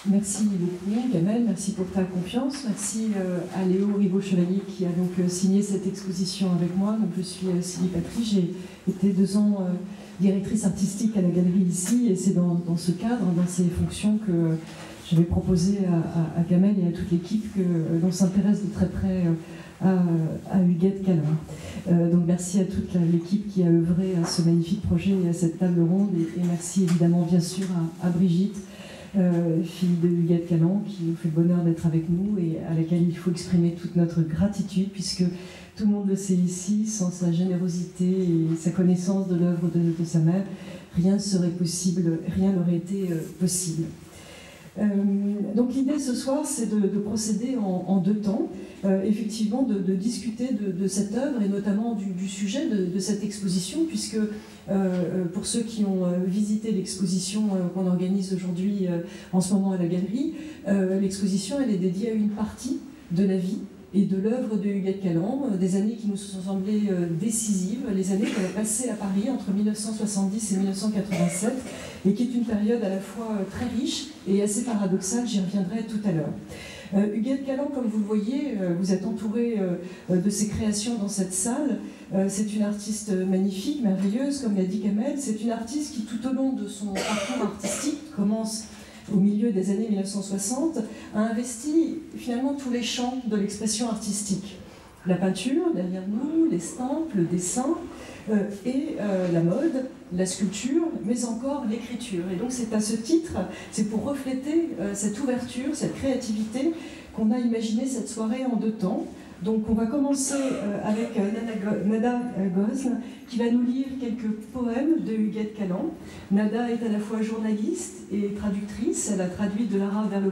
Merci beaucoup, Kamel, merci pour ta confiance. Merci à Léo Ribot-Chevalier qui a donc signé cette exposition avec moi. Donc, je suis Sylvie Patry, j'ai été 2 ans directrice artistique à la galerie ici, et c'est dans ce cadre, dans ces fonctions que je vais proposer à Kamel et à toute l'équipe dont s'intéresse de très près à Huguette Calin. Donc merci à toute l'équipe qui a œuvré à ce magnifique projet et à cette table ronde, et merci évidemment bien sûr à Brigitte, fille de Huguette Callan, qui nous fait le bonheur d'être avec nous et à laquelle il faut exprimer toute notre gratitude, puisque tout le monde le sait ici, sans sa générosité et sa connaissance de l'œuvre de sa mère, rien serait possible, rien n'aurait été possible. Donc l'idée ce soir, c'est de procéder en 2 temps, effectivement de discuter de cette œuvre et notamment du sujet de cette exposition, puisque pour ceux qui ont visité l'exposition qu'on organise aujourd'hui en ce moment à la galerie, l'exposition elle est dédiée à une partie de la vie et de l'œuvre de Huguette Callan, des années qui nous sont semblées décisives, les années qu'elle a passées à Paris entre 1970 et 1987, et qui est une période à la fois très riche et assez paradoxale, j'y reviendrai tout à l'heure. Huguette Callan, comme vous le voyez, vous êtes entouré de ses créations dans cette salle. C'est une artiste magnifique, merveilleuse, comme l'a dit Kamel. C'est une artiste qui, tout au long de son parcours artistique, commence au milieu des années 1960, a investi finalement tous les champs de l'expression artistique. La peinture, derrière nous, l'estampes, le dessin, et la mode, la sculpture, mais encore l'écriture. Et donc c'est à ce titre, c'est pour refléter cette ouverture, cette créativité, qu'on a imaginé cette soirée en 2 temps. Donc on va commencer avec Nada Gozn, qui va nous lire quelques poèmes de Huguette Callan. Nada est à la fois journaliste et traductrice. Elle a traduit de l'arabe vers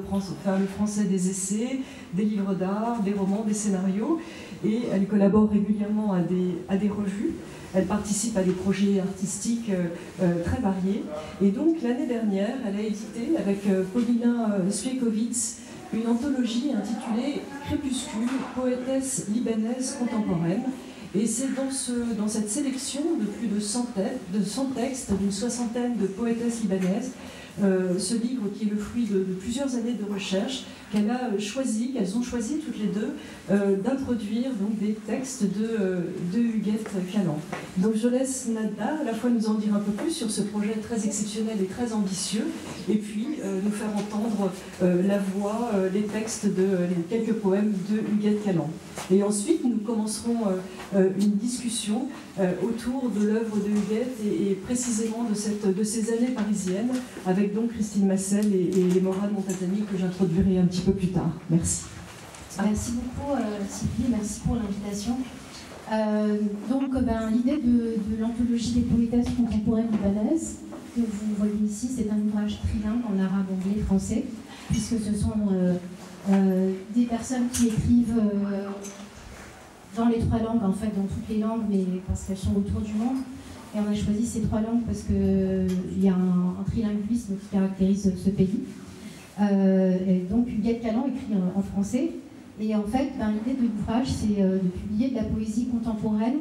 le français des essais, des livres d'art, des romans, des scénarios, et elle collabore régulièrement à des revues. Elle participe à des projets artistiques très variés. Et donc l'année dernière, elle a édité avec Paulina Swiekowicz une anthologie intitulée Crépuscule, poétesse libanaise contemporaine. Et c'est dans cette sélection de plus de 100 textes, d'une 60aine de poétesses libanaises, ce livre qui est le fruit de plusieurs années de recherche, qu'elles ont choisi toutes les deux d'introduire donc des textes de Huguette Callan. Donc je laisse Nada à la fois nous en dire un peu plus sur ce projet très exceptionnel et très ambitieux, et puis nous faire entendre la voix, les textes les quelques poèmes de Huguette Callan. Et ensuite nous commencerons une discussion autour de l'œuvre de Huguette et précisément de ces années parisiennes, avec donc Christine Massel et Morane Montazami que j'introduirai un petit peu plus tard. Merci. Merci beaucoup Sylvie, merci pour l'invitation. L'idée de l'anthologie des poétesses contemporaines libanaises que vous voyez ici, c'est un ouvrage trilingue en arabe, anglais et français, puisque ce sont des personnes qui écrivent dans les 3 langues, en fait, dans toutes les langues, mais parce qu'elles sont autour du monde. Et on a choisi ces 3 langues parce qu'il y a un trilinguisme qui caractérise ce pays. Et donc Huguette Callan écrit en français. Et en fait, l'idée de l'ouvrage, c'est de publier de la poésie contemporaine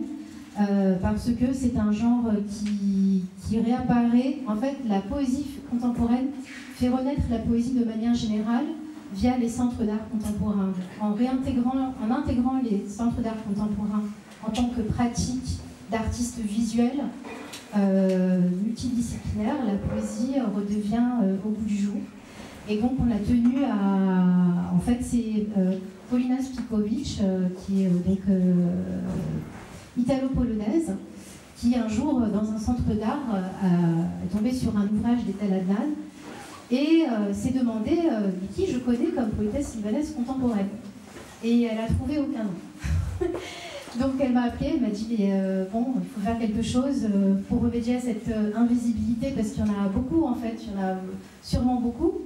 parce que c'est un genre qui réapparaît. En fait, la poésie contemporaine fait renaître la poésie de manière générale via les centres d'art contemporain. En intégrant les centres d'art contemporain en tant que pratique d'artistes visuels multidisciplinaires, la poésie redevient au goût du jour. Et donc on a tenu à... En fait, c'est Paulina Swiekowicz, qui est donc italo-polonaise, qui un jour, dans un centre d'art, est tombée sur un ouvrage d'Etel Adnan et s'est demandé qui je connais comme poétesse libanaise contemporaine. Et elle a trouvé aucun nom. Donc elle m'a appelée, elle m'a dit il faut faire quelque chose pour remédier à cette invisibilité, parce qu'il y en a beaucoup en fait, il y en a sûrement beaucoup,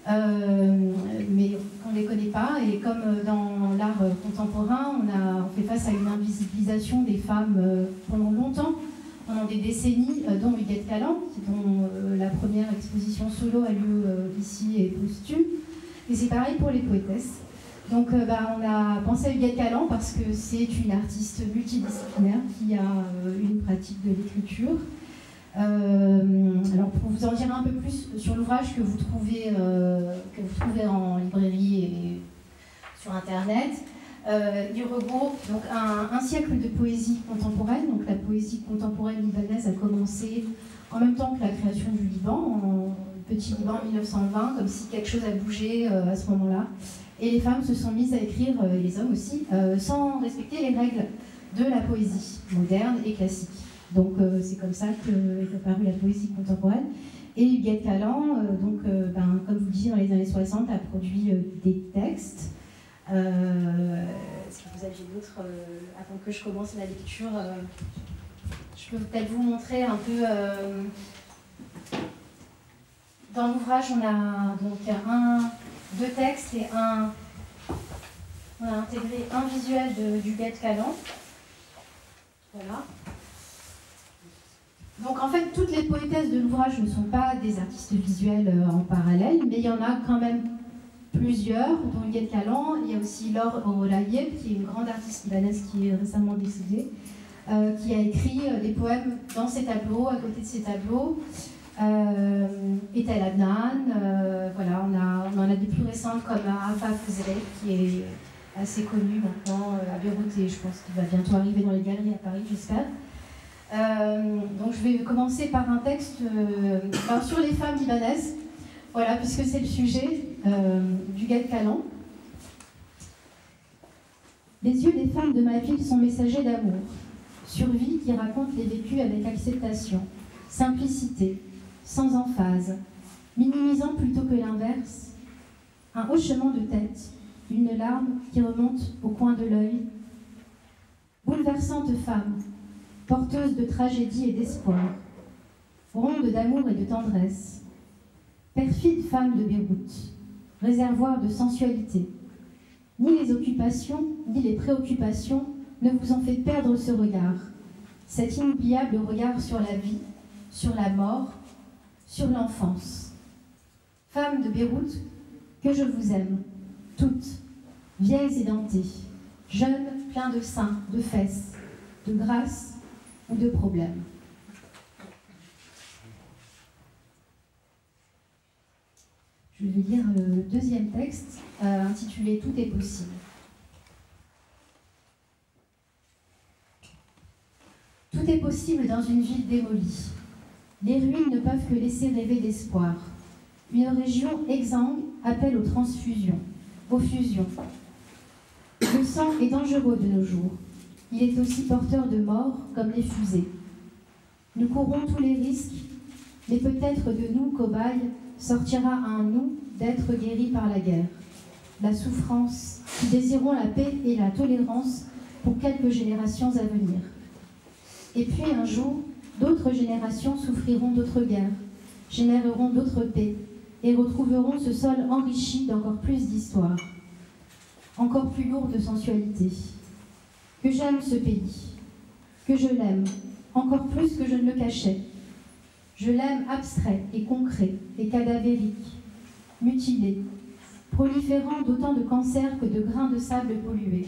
mais on ne les connaît pas. Et comme dans l'art contemporain, on fait face à une invisibilisation des femmes pendant longtemps, pendant des décennies, dont Huguette Callan, dont la première exposition solo a lieu ici et posthume. Et c'est pareil pour les poétesses. Donc on a pensé à Huguette Callan parce que c'est une artiste multidisciplinaire qui a une pratique de l'écriture, Alors pour vous en dire un peu plus sur l'ouvrage que vous trouvez en librairie et sur internet, il regroupe donc un siècle de poésie contemporaine. Donc la poésie contemporaine libanaise a commencé en même temps que la création du Liban, en petit Liban en 1920, comme si quelque chose a bougé à ce moment-là. Et les femmes se sont mises à écrire, et les hommes aussi, sans respecter les règles de la poésie moderne et classique. Donc c'est comme ça qu'est apparue la poésie contemporaine. Et Huguette Callan, comme vous le disiez, dans les années 60, a produit des textes. Est-ce que vous aviez d'autres, avant que je commence la lecture, je peux peut-être vous montrer un peu... dans l'ouvrage, on a donc deux textes et on a intégré un visuel d'Huguette Callan. Voilà. Donc en fait, toutes les poétesses de l'ouvrage ne sont pas des artistes visuels en parallèle, mais il y en a quand même plusieurs, dont Huguette Callan. Il y a aussi Laure Orolaïev, qui est une grande artiste libanaise qui est récemment décédée, qui a écrit des poèmes dans ses tableaux, à côté de ses tableaux. Et Tel Adnan, voilà, on en a des plus récentes comme Afa Fezerek, qui est assez connue maintenant à Beyrouth, et je pense qu'il va bientôt arriver dans les galeries à Paris, j'espère. Donc je vais commencer par un texte sur les femmes libanaises, voilà, puisque c'est le sujet d'Huguette Callan. Les yeux des femmes de ma ville sont messagers d'amour, survie qui raconte les vécus avec acceptation, simplicité, sans emphase, minimisant plutôt que l'inverse, un hochement de tête, une larme qui remonte au coin de l'œil. Bouleversante femme, porteuse de tragédie et d'espoir, ronde d'amour et de tendresse, perfide femme de Beyrouth, réservoir de sensualité. Ni les occupations, ni les préoccupations ne vous ont fait perdre ce regard, cet inoubliable regard sur la vie, sur la mort, sur l'enfance. Femmes de Beyrouth, que je vous aime, toutes, vieilles et dentées, jeunes, pleins de seins, de fesses, de grâce ou de problèmes. Je vais lire le deuxième texte, intitulé « Tout est possible ». Tout est possible dans une ville démolie. Les ruines ne peuvent que laisser rêver d'espoir. Une région exsangue appelle aux transfusions, aux fusions. Le sang est dangereux de nos jours. Il est aussi porteur de mort comme les fusées. Nous courons tous les risques, mais peut-être de nous, cobayes, sortira un nous d'être guéris par la guerre. La souffrance, qui désirons la paix et la tolérance pour quelques générations à venir. Et puis un jour, d'autres générations souffriront d'autres guerres, généreront d'autres paix et retrouveront ce sol enrichi d'encore plus d'histoire, encore plus lourd de sensualité. Que j'aime ce pays, que je l'aime, encore plus que je ne le cachais. Je l'aime abstrait et concret et cadavérique, mutilé, proliférant d'autant de cancers que de grains de sable pollués.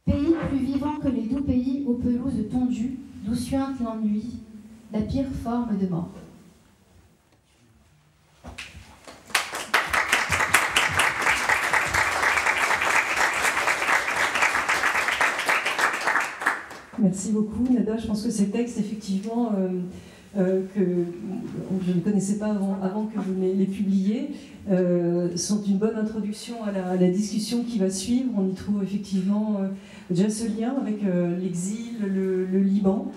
Pays plus vivant que les doux pays aux pelouses tondues, d'où suinte l'ennui, la pire forme de mort. — Merci beaucoup, Nada. Je pense que ces textes, effectivement, que je ne connaissais pas avant que vous les publiez, sont une bonne introduction à la discussion qui va suivre. On y trouve effectivement déjà ce lien avec l'exil, le Liban.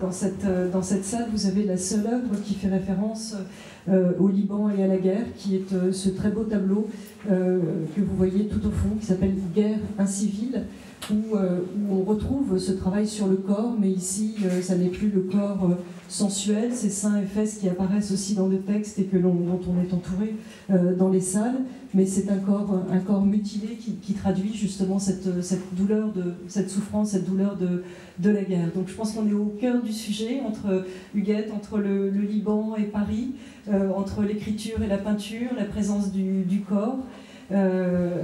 Dans cette salle, vous avez la seule œuvre qui fait référence au Liban et à la guerre, qui est ce très beau tableau que vous voyez tout au fond, qui s'appelle « Guerre incivile », où on retrouve ce travail sur le corps, mais ici, ça n'est plus le corps sensuel, ces seins et fesses qui apparaissent aussi dans le texte et dont on est entouré dans les salles, mais c'est un corps mutilé qui traduit justement cette douleur, cette souffrance, cette douleur de la guerre. Donc je pense qu'on est au cœur du sujet, entre Huguette, entre le Liban et Paris, entre l'écriture et la peinture, la présence du corps.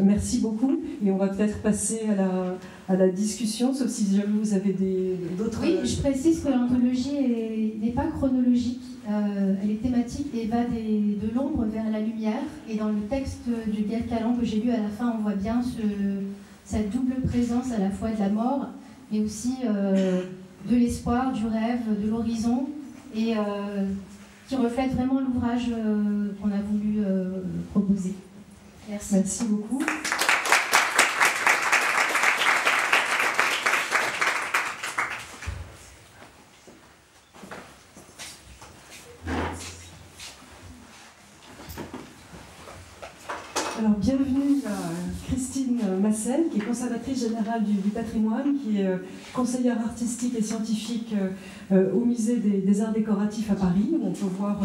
Merci beaucoup, et on va peut-être passer à la discussion, sauf si vous avez d'autres... Oui, je précise que l'anthologie n'est pas chronologique, elle est thématique et va de l'ombre vers la lumière. Et dans le texte du Gued Calan que j'ai lu à la fin, on voit bien cette double présence à la fois de la mort, mais aussi de l'espoir, du rêve, de l'horizon, et qui reflète vraiment l'ouvrage qu'on a voulu proposer. Merci. Merci beaucoup. Alors, bienvenue à Christine Massel, qui est conservatrice générale du patrimoine, qui est conseillère artistique et scientifique au musée des arts décoratifs à Paris. On peut voir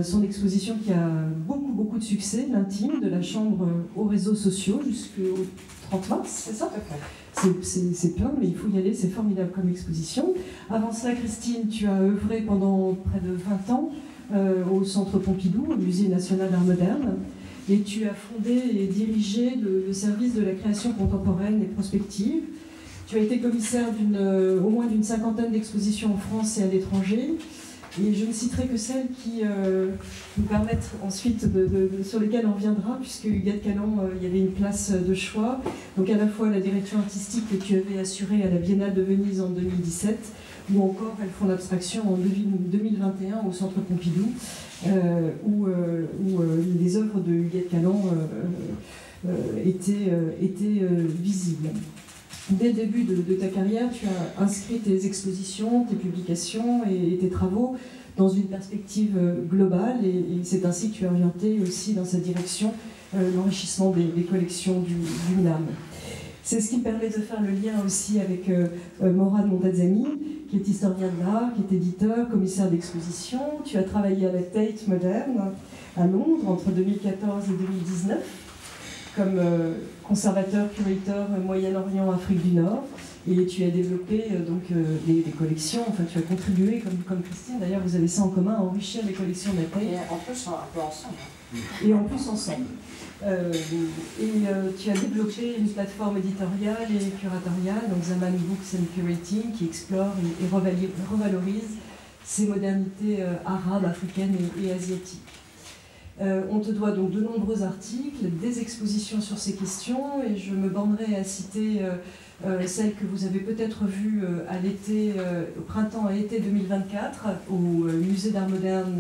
son exposition qui a beaucoup de succès, l'intime, de la chambre aux réseaux sociaux jusqu'au 30 mars, c'est ça ? C'est plein, mais il faut y aller, c'est formidable comme exposition. Avant cela, Christine, tu as œuvré pendant près de 20 ans au Centre Pompidou, au Musée national d'art moderne. Et tu as fondé et dirigé le service de la création contemporaine et prospective. Tu as été commissaire au moins d'une cinquantaine d'expositions en France et à l'étranger. Et je ne citerai que celles qui nous permettent ensuite, sur lesquelles on reviendra, puisque Huguette Calan, il y avait une place de choix. Donc à la fois la direction artistique que tu avais assurée à la Biennale de Venise en 2017, ou encore elles font l'abstraction en 2021 au Centre Pompidou, où les œuvres de Huguette Calan étaient visibles. Dès le début de ta carrière, tu as inscrit tes expositions, tes publications et tes travaux dans une perspective globale, et c'est ainsi que tu as orienté aussi dans cette direction l'enrichissement des collections du MNAM. C'est ce qui me permet de faire le lien aussi avec Morad Montazami, qui est historien de l'art, qui est éditeur, commissaire d'exposition. Tu as travaillé à la Tate Moderne à Londres entre 2014 et 2019 comme conservateur, curateur Moyen-Orient, Afrique du Nord. Et tu as développé des collections, enfin tu as contribué, comme Christine, d'ailleurs vous avez ça en commun, à enrichir les collections de la Tate. Et en plus un peu ensemble. Et en plus ensemble. Tu as développé une plateforme éditoriale et curatoriale, donc Zaman Books and Curating, qui explore et revalorise ces modernités arabes, africaines et asiatiques. On te doit donc de nombreux articles, des expositions sur ces questions, et je me bornerai à citer celle que vous avez peut-être vue à l'été, au printemps et été 2024, au Musée d'art moderne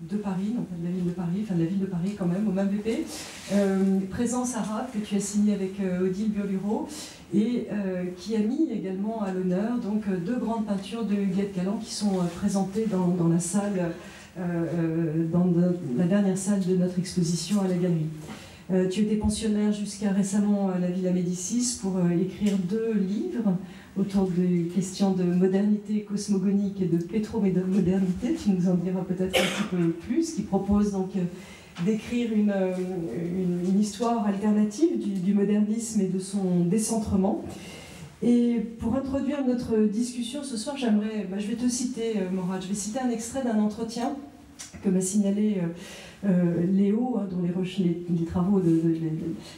de Paris, non pas de la ville de Paris, enfin de la ville de Paris quand même, au MAVP, Présence arabe, que tu as signé avec Odile Burluro, et qui a mis également à l'honneur donc deux grandes peintures de Huguette Calan qui sont présentées dans la salle, dans la dernière salle de notre exposition à la galerie. Tu étais pensionnaire jusqu'à récemment à la Villa Médicis pour écrire 2 livres autour des questions de modernité cosmogonique et de pétromodernité. Tu nous en diras peut-être un petit peu plus, qui propose donc d'écrire une histoire alternative du modernisme et de son décentrement. Et pour introduire notre discussion ce soir, je vais te citer, Morad, je vais citer un extrait d'un entretien que m'a signalé Léo, dont les travaux de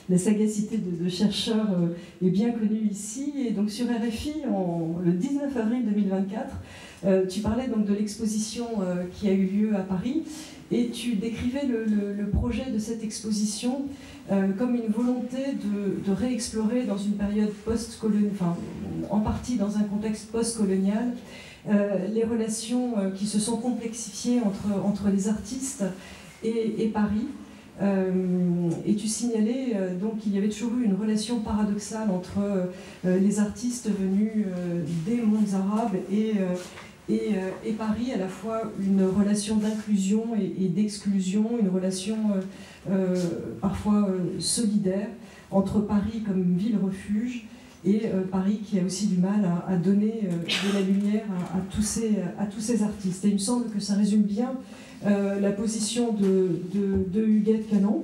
la sagacité de chercheurs est bien connue ici. Et donc sur RFI, le 19 avril 2024, tu parlais donc de l'exposition qui a eu lieu à Paris, et tu décrivais le projet de cette exposition comme une volonté de réexplorer dans une période post-coloniale, enfin en partie dans un contexte post-colonial, les relations qui se sont complexifiées entre les artistes et Paris. Et tu signalais donc qu'il y avait toujours eu une relation paradoxale entre les artistes venus des mondes arabes et Paris, à la fois une relation d'inclusion et d'exclusion, une relation parfois solidaire entre Paris comme ville-refuge et Paris qui a aussi du mal à donner de la lumière à tous ces artistes. Et il me semble que ça résume bien la position de Huguette Calan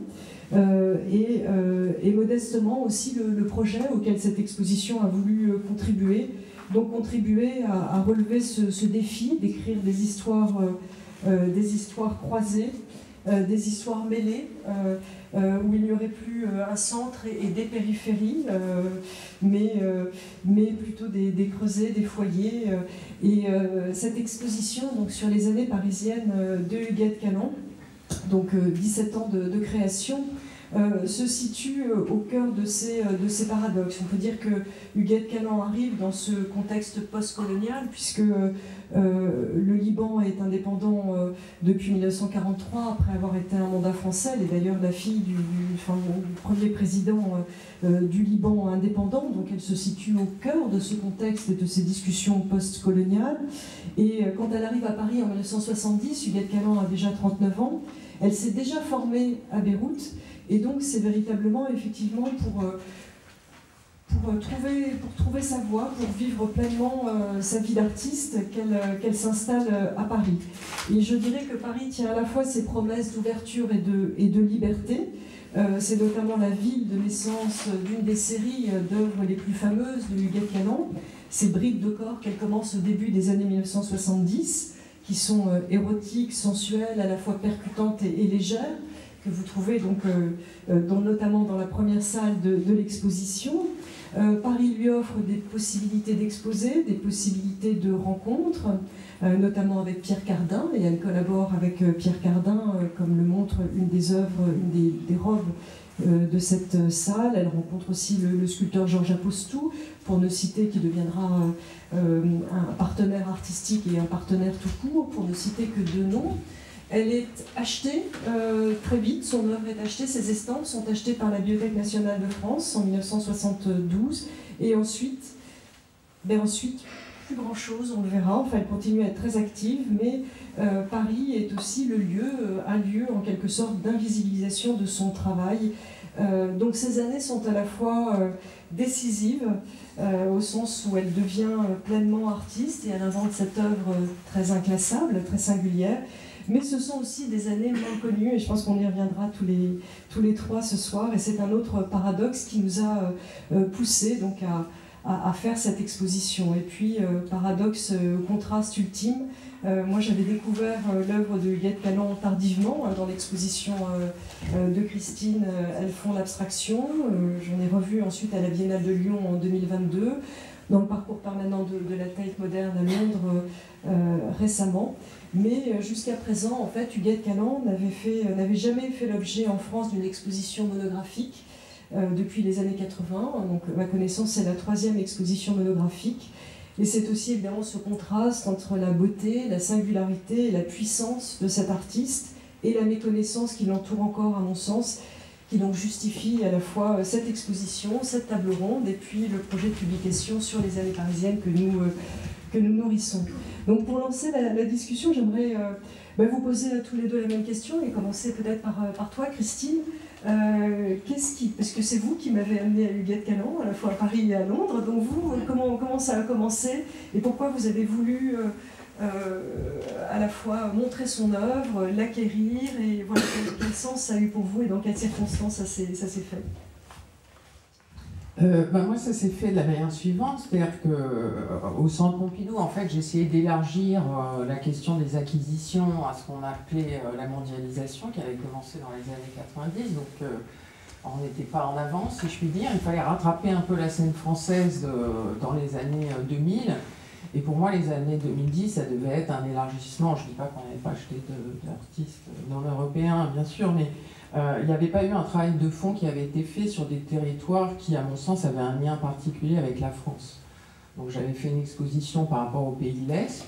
et modestement aussi le projet auquel cette exposition a voulu contribuer. Donc contribuer à relever ce défi d'écrire des histoires croisées des histoires mêlées, où il n'y aurait plus un centre et des périphéries, mais plutôt des creusets, des foyers. Et cette exposition donc, sur les années parisiennes de Huguette Caland, donc 17 ans de création, se situe au cœur de ces paradoxes. On peut dire que Huguette Caland arrive dans ce contexte post-colonial, puisque le Liban est indépendant depuis 1943, après avoir été un mandat français. Elle est d'ailleurs la fille du premier président du Liban indépendant, donc elle se situe au cœur de ce contexte et de ces discussions post-coloniales. Et quand elle arrive à Paris en 1970, Huguette Caland a déjà 39 ans, elle s'est déjà formée à Beyrouth. Et donc c'est véritablement, effectivement, pour trouver sa voie, pour vivre pleinement sa vie d'artiste, qu'elle s'installe à Paris. Et je dirais que Paris tient à la fois ses promesses d'ouverture et de liberté. C'est notamment la ville de naissance d'une des séries d'œuvres les plus fameuses de Huguette Caland, ces bribes de corps qu'elle commence au début des années 1970, qui sont érotiques, sensuelles, à la fois percutantes et légères, que vous trouvez donc, notamment dans la première salle de l'exposition. Paris lui offre des possibilités d'exposer, des possibilités de rencontres, notamment avec Pierre Cardin, et elle collabore avec Pierre Cardin, comme le montre une des œuvres, une des robes de cette salle. Elle rencontre aussi le sculpteur Georges Apostou, pour ne citer, qui deviendra un partenaire artistique et un partenaire tout court, pour ne citer que deux noms. Elle est achetée très vite, son œuvre est achetée, ses estampes sont achetées par la Bibliothèque nationale de France en 1972, et ensuite, plus grand chose, on le verra. Enfin, elle continue à être très active, mais Paris est aussi un lieu en quelque sorte d'invisibilisation de son travail. Donc ces années sont à la fois décisives, au sens où elle devient pleinement artiste et elle invente cette œuvre très inclassable, très singulière. Mais ce sont aussi des années moins connues, et je pense qu'on y reviendra tous les trois ce soir. Et c'est un autre paradoxe qui nous a poussés donc à faire cette exposition. Et puis, paradoxe, contraste ultime, moi j'avais découvert l'œuvre de Huguette Caland tardivement, dans l'exposition de Christine Elles font l'abstraction. J'en ai revu ensuite à la Biennale de Lyon en 2022, dans le parcours permanent de la Tate moderne à Londres récemment. Mais jusqu'à présent, en fait, Huguette Caland n'avait jamais fait l'objet en France d'une exposition monographique depuis les années 80. Donc, à ma connaissance, c'est la 3e exposition monographique. Et c'est aussi évidemment ce contraste entre la beauté, la singularité et la puissance de cet artiste et la méconnaissance qui l'entoure encore, à mon sens, qui donc justifie à la fois cette exposition, cette table ronde et puis le projet de publication sur les années parisiennes que nous nourrissons. Donc pour lancer la discussion, j'aimerais vous poser à tous les deux la même question et commencer peut-être par toi, Christine. Parce que c'est vous qui m'avez amené à Huguette Caland, à la fois à Paris et à Londres. Donc vous, comment ça a commencé et pourquoi vous avez voulu à la fois montrer son œuvre, l'acquérir, et voilà, quel sens ça a eu pour vous et dans quelles circonstances ça s'est fait? Moi, ça s'est fait de la manière suivante, c'est-à-dire qu'au Centre Pompidou, en fait, j'ai essayé d'élargir la question des acquisitions à ce qu'on appelait la mondialisation, qui avait commencé dans les années 90, donc on n'était pas en avance, si je puis dire. Il fallait rattraper un peu la scène française dans les années 2000, et pour moi, les années 2010, ça devait être un élargissement. Je ne dis pas qu'on n'avait pas acheté d'artistes non européens, bien sûr, mais il n'y avait pas eu un travail de fond qui avait été fait sur des territoires qui, à mon sens, avaient un lien particulier avec la France. Donc j'avais fait une exposition par rapport au pays de l'Est,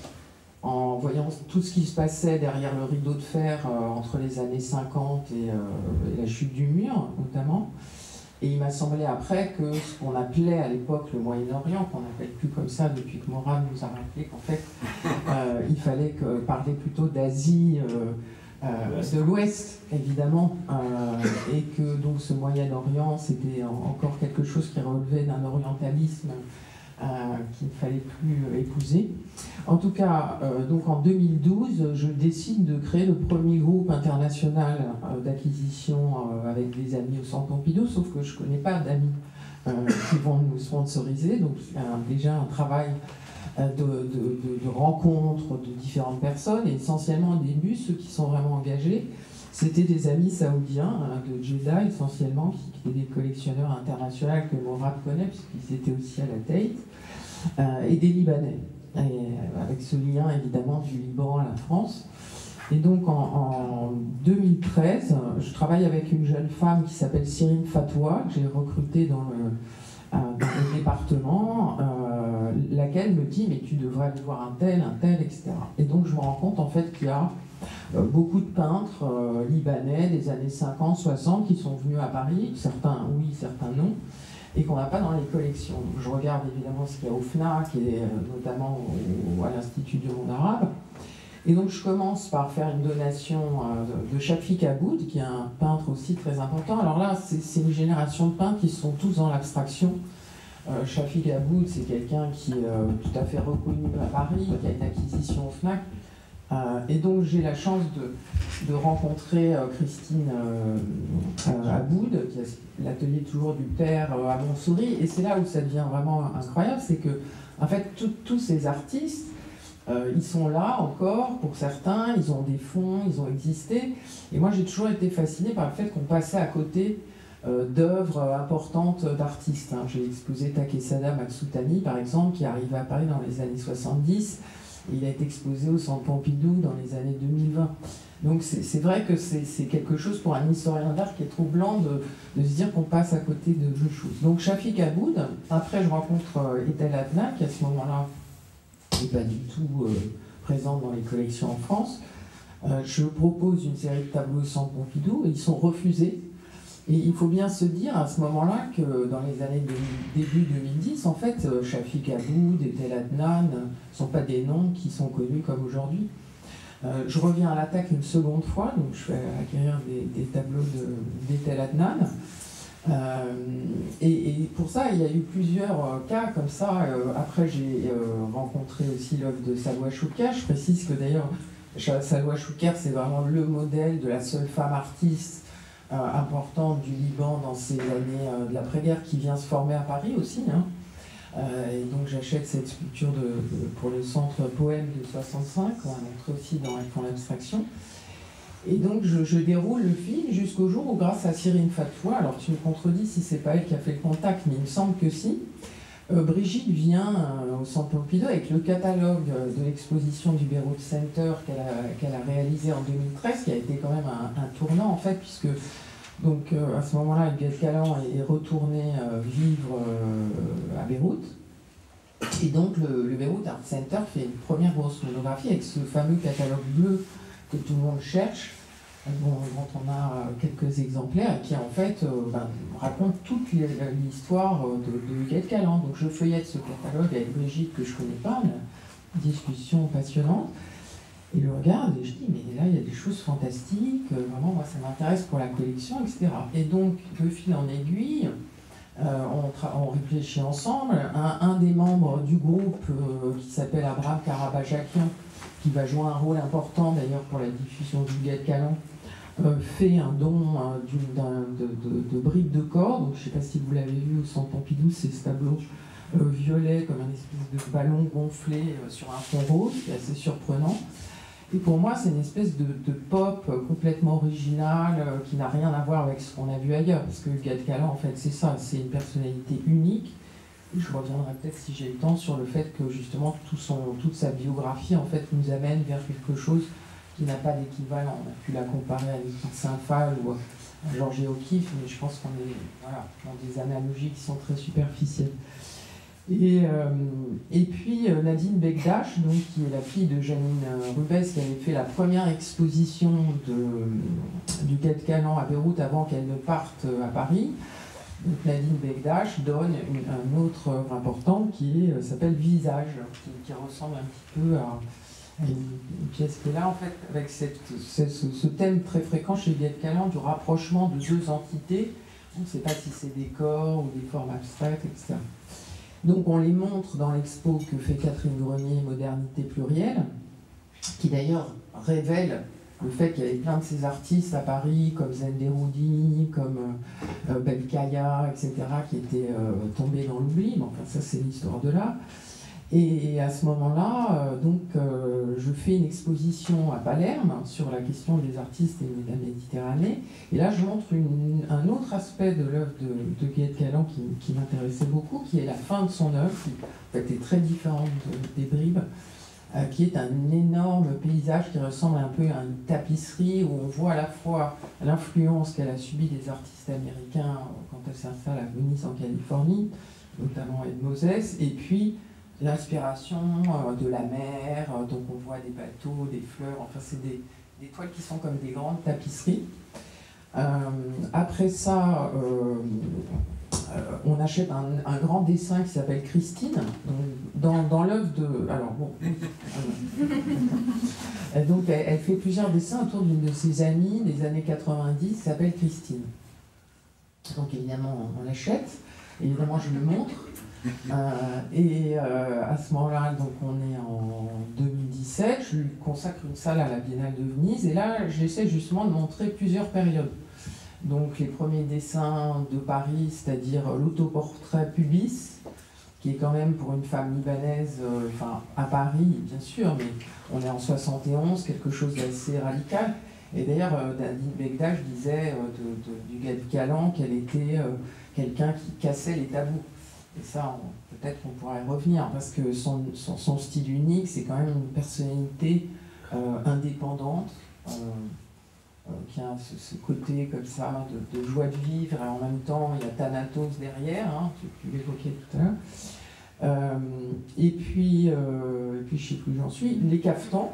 en voyant tout ce qui se passait derrière le rideau de fer entre les années 50 et la chute du mur, notamment. Et il m'a semblé après que ce qu'on appelait à l'époque le Moyen-Orient, qu'on n'appelle plus comme ça depuis que Morad nous a rappelé qu'en fait, il fallait parler plutôt d'Asie, de l'Ouest, évidemment, et que donc ce Moyen-Orient, c'était encore quelque chose qui relevait d'un orientalisme qu'il ne fallait plus épouser. En tout cas, donc en 2012, je décide de créer le premier groupe international d'acquisition avec des amis au Centre Pompidou, sauf que je ne connais pas d'amis qui vont nous sponsoriser, donc c'est déjà un travail de rencontres de différentes personnes, et essentiellement au début, ceux qui sont vraiment engagés, C'était des amis saoudiens, de Jeddah essentiellement, qui étaient des collectionneurs internationaux que Morad connaît, puisqu'ils étaient aussi à la Tate, et des Libanais, avec ce lien évidemment du Liban à la France. Et donc en 2013, je travaille avec une jeune femme qui s'appelle Cyrine Fatoua, que j'ai recrutée dans le département, laquelle me dit « mais tu devrais aller voir un tel, etc. » Et donc je me rends compte en fait qu'il y a beaucoup de peintres libanais des années 50, 60 qui sont venus à Paris, certains oui, certains non, et qu'on n'a pas dans les collections. Je regarde évidemment ce qu'il y a au FNAC et notamment à l'Institut du monde arabe. Et donc je commence par faire une donation de Shafik Aboud, qui est un peintre aussi très important. Alors là, c'est une génération de peintres qui sont tous dans l'abstraction. Shafik Aboud, c'est quelqu'un qui est tout à fait reconnu à Paris, qui a une acquisition au FNAC. Et donc j'ai la chance de rencontrer Christine Aboud, qui a l'atelier toujours du père à Montsouris. Et c'est là où ça devient vraiment incroyable, c'est que en fait tous ces artistes, ils sont là encore, pour certains, ils ont des fonds, ils ont existé. Et moi, j'ai toujours été fascinée par le fait qu'on passait à côté d'œuvres importantes d'artistes. J'ai exposé Takesada Matsuutani, par exemple, qui est arrivé à Paris dans les années 70. Et il a été exposé au Centre Pompidou dans les années 2020. Donc c'est vrai que c'est quelque chose pour un historien d'art qui est troublant de se dire qu'on passe à côté de choses. Donc Shafik Aboud, après je rencontre Etel Adnan, qui à ce moment-là n'est pas du tout présente dans les collections en France. Je propose une série de tableaux au Centre Pompidou et ils sont refusés. Et il faut bien se dire à ce moment-là que dans les années début 2010, en fait, Shafik Aboud et Etel Adnan ne sont pas des noms qui sont connus comme aujourd'hui. Je reviens à l'attaque une seconde fois, donc je fais acquérir des tableaux d'Etel Adnan. Et pour ça, il y a eu plusieurs cas comme ça. Après, j'ai rencontré aussi l'œuvre de Salwa Chouker. Je précise que d'ailleurs, Salwa Chouker, c'est vraiment le modèle de la seule femme artiste importante du Liban dans ces années de l'après-guerre qui vient se former à Paris aussi. Et donc j'achète cette sculpture pour le centre Poème de 65, on montre aussi dans l'abstraction. Et donc je déroule le fil jusqu'au jour où, grâce à Cyrine Fatoua, alors tu me contredis si c'est pas elle qui a fait le contact, mais il me semble que si, Brigitte vient au Centre Pompidou avec le catalogue de l'exposition du Beyrouth Center qu'elle a réalisé en 2013, qui a été quand même un tournant en fait, puisque donc, à ce moment-là, Gued Calan est retourné vivre à Beyrouth. Et donc le Beyrouth Art Center fait une première grosse monographie avec ce fameux catalogue bleu que tout le monde cherche, dont on a quelques exemplaires, et qui en fait raconte toute l'histoire de Gued Calan. Donc je feuillette ce catalogue avec Brigitte, que je ne connais pas, une discussion passionnante, et je regarde et je dis mais là il y a des choses fantastiques, vraiment moi ça m'intéresse pour la collection, etc. Et donc de fil en aiguille, on réfléchit ensemble. Un des membres du groupe qui s'appelle Abraham Karabajakian, qui va jouer un rôle important d'ailleurs pour la diffusion du Gued Calan, fait un don de briques de corps. Donc je ne sais pas si vous l'avez vu au Centre Pompidou, c'est ce tableau violet comme un espèce de ballon gonflé sur un fond rose, qui est assez surprenant. Et pour moi, c'est une espèce de pop complètement original qui n'a rien à voir avec ce qu'on a vu ailleurs. Parce que Gued Calan, en fait, c'est ça, c'est une personnalité unique. Et je reviendrai peut-être, si j'ai le temps, sur le fait que justement toute sa biographie en fait, nous amène vers quelque chose qui n'a pas d'équivalent. On a pu la comparer à Edith Saint-Phal ou à Georges O'Keeffe, mais je pense qu'on est dans des analogies qui sont très superficielles. Et puis Nadine Bekdash, donc, qui est la fille de Janine Rubès, qui avait fait la première exposition du Gued Calan à Beyrouth avant qu'elle ne parte à Paris. Donc Nadine Bekdash donne une autre œuvre importante qui s'appelle Visage, qui ressemble un petit peu à une pièce qui est là, en fait, avec ce thème très fréquent chez Gued Calan du rapprochement de deux entités. On ne sait pas si c'est des corps ou des formes abstraites, etc. Donc on les montre dans l'expo que fait Catherine Grenier, Modernité plurielle, qui d'ailleurs révèle le fait qu'il y avait plein de ces artistes à Paris, comme Zenderoudi, comme Belkaya, etc., qui étaient tombés dans l'oubli. Mais enfin, ça, c'est l'histoire de là. Et à ce moment-là, je fais une exposition à Palerme sur la question des artistes et de la Méditerranée. Et là, je montre un autre aspect de l'œuvre de Guédé Caland qui m'intéressait beaucoup, qui est la fin de son œuvre, qui en fait, est très différente des Bribes, qui est un énorme paysage qui ressemble un peu à une tapisserie où on voit à la fois l'influence qu'elle a subie des artistes américains quand elle s'installe à Venice en Californie, notamment Ed Moses, et puis l'inspiration de la mer, donc on voit des bateaux, des fleurs, enfin c'est des toiles qui sont comme des grandes tapisseries. Après ça, on achète un grand dessin qui s'appelle Christine, dans l'œuvre de... Alors bon... donc elle fait plusieurs dessins autour d'une de ses amies des années 90 qui s'appelle Christine. Donc évidemment on l'achète, évidemment je le montre. À ce moment-là, donc on est en 2017, je lui consacre une salle à la Biennale de Venise et là j'essaie justement de montrer plusieurs périodes. Donc les premiers dessins de Paris, c'est-à-dire l'autoportrait pubis, qui est quand même pour une femme libanaise, à Paris bien sûr, mais on est en 71, quelque chose d'assez radical. Et d'ailleurs, Nadine Begdach disait du Guédé Caland qu'elle était quelqu'un qui cassait les tabous. Et ça, peut-être qu'on pourrait y revenir, parce que son style unique, c'est quand même une personnalité indépendante, qui a ce côté comme ça de joie de vivre, et en même temps, il y a Thanatos derrière, hein, tu l'évoquais tout à l'heure. Et puis, je ne sais plus où j'en suis, les Caftans.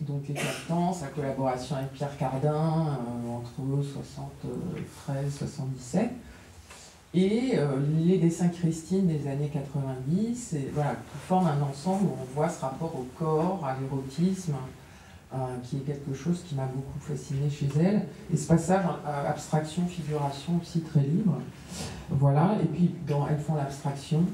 Donc les Caftans, sa collaboration avec Pierre Cardin, entre 73 et 77. Et les dessins Christine des années 90, voilà, qui forment un ensemble où on voit ce rapport au corps, à l'érotisme, qui est quelque chose qui m'a beaucoup fasciné chez elle. Et ce passage abstraction, figuration aussi très libre. Voilà, et puis dans Elles font l'abstraction,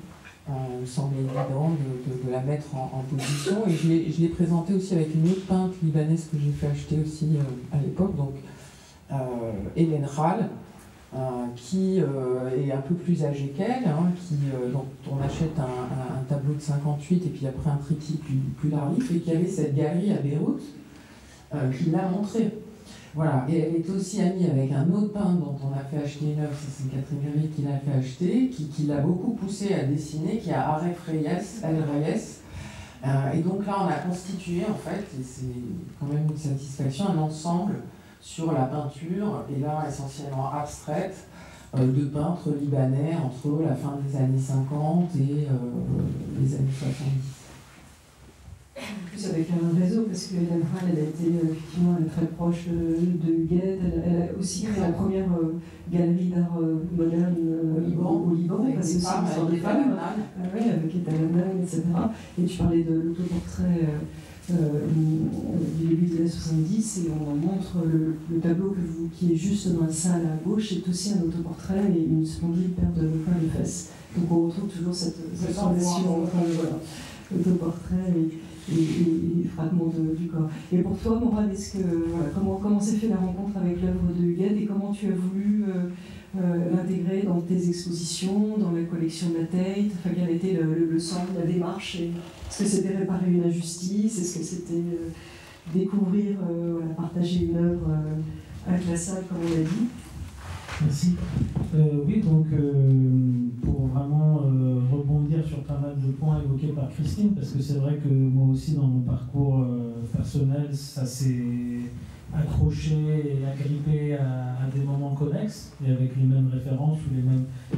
il me semblait évident de la mettre en position. Et je l'ai présentée aussi avec une autre peintre libanaise que j'ai fait acheter aussi à l'époque, donc Hélène Rall. Qui est un peu plus âgée qu'elle, hein, dont on achète un tableau de 58 et puis après un triptyque plus tardif, et qui avait cette galerie à Beyrouth qui l'a montré. Voilà. Et elle est aussi amie avec un autre peintre dont on a fait acheter une œuvre, c'est Catherine Méry qui l'a fait acheter, qui l'a beaucoup poussé à dessiner, qui a Aref Reyes, El Reyes. Et donc là, on a constitué, en fait, et c'est quand même une satisfaction, un ensemble sur la peinture, et là essentiellement abstraite, de peintres libanais entre la fin des années 50 et les années 70. En plus avec un réseau, parce que Hélène Rall, elle a été effectivement très proche de Guédé, elle a aussi créé la première galerie d'art moderne au Liban, avec des femmes, avec Etta Lannan, etc. Et tu parlais de l'autoportrait du début des années 70, et on montre le tableau qui est juste dans la salle à gauche, est aussi un autoportrait et une splendide paire de pains de fesses. Donc on retrouve toujours cette relation entre l'autoportrait et fragments du corps. Et pour toi, Morane, comment s'est fait la rencontre avec l'œuvre de Guédé et comment tu as voulu l'intégrer dans tes expositions, dans la collection de la Tate? Enfin, quel était le sens, la démarche? Est-ce que c'était réparer une injustice? Est-ce que c'était découvrir, partager une œuvre inclassable, comme on l'a dit? Merci. Oui, donc pour vraiment rebondir sur pas mal de points évoqués par Christine, parce que c'est vrai que moi aussi dans mon parcours personnel, ça s'est accroché et agrippé à des moments connexes, et avec les mêmes références ou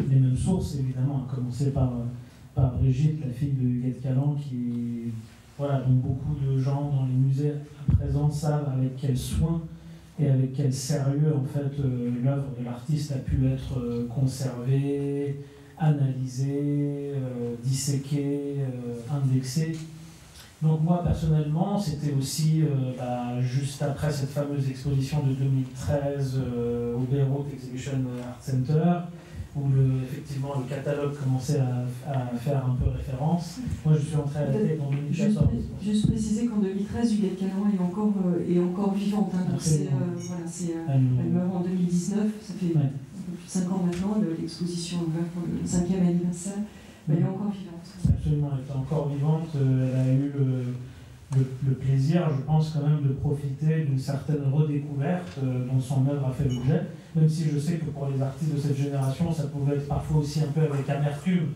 les mêmes sources, évidemment, à commencer par Brigitte, la fille de Guédé Caland, dont beaucoup de gens dans les musées à présent savent avec quel soin et avec quel sérieux en fait l'œuvre de l'artiste a pu être conservée, analysée, disséquée, indexée. Donc moi personnellement, c'était aussi juste après cette fameuse exposition de 2013 au Beyrouth Exhibition Art Center, où effectivement le catalogue commençait à faire un peu référence. Moi je suis entré à la tête en 2014. Juste préciser qu'en 2013, Guédé Caland est encore vivante. Hein, donc elle meurt en 2019, ça fait un peu plus de 5 ans maintenant, l'exposition ouverte pour le 5e anniversaire. Elle est encore vivante. Absolument, elle est encore vivante. Elle a eu le plaisir, je pense, quand même de profiter d'une certaine redécouverte dont son œuvre a fait l'objet, même si je sais que pour les artistes de cette génération, ça pouvait être parfois aussi un peu avec amertume.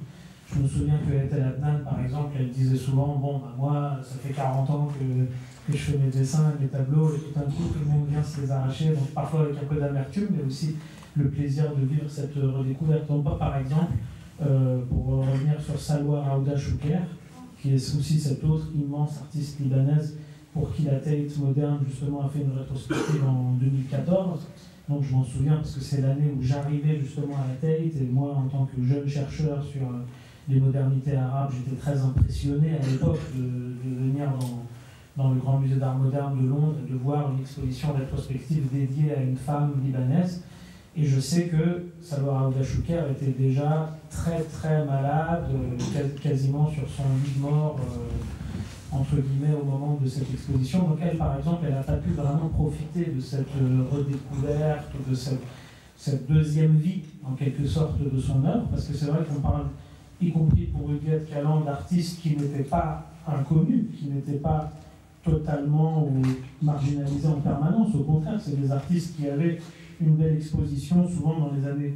Je me souviens que Ethel Adnan, par exemple, elle disait souvent, bon, bah, moi, ça fait 40 ans que je fais mes dessins, mes tableaux, et tout un coup, tout le monde vient se les arracher, donc parfois avec un peu d'amertume, mais aussi le plaisir de vivre cette redécouverte. Donc, par exemple, pour revenir sur Salwa Raouda Chouker, qui est aussi cette autre immense artiste libanaise pour qui la Tate moderne justement a fait une rétrospective en 2014. Donc je m'en souviens parce que c'est l'année où j'arrivais justement à la Tate, et moi en tant que jeune chercheur sur les modernités arabes, j'étais très impressionné à l'époque de venir dans le Grand Musée d'Art Moderne de Londres et de voir une exposition rétrospective dédiée à une femme libanaise. Et je sais que Salwa Raouda Chouker était déjà très très malade, quasiment sur son lit de mort, entre guillemets, au moment de cette exposition. Donc elle, par exemple, elle n'a pas pu vraiment profiter de cette redécouverte, de cette deuxième vie, en quelque sorte, de son œuvre, parce que c'est vrai qu'on parle, y compris pour Huguette Calland, d'artistes qui n'étaient pas inconnus, qui n'étaient pas totalement marginalisés en permanence. Au contraire, c'est des artistes qui avaient une belle exposition, souvent dans les années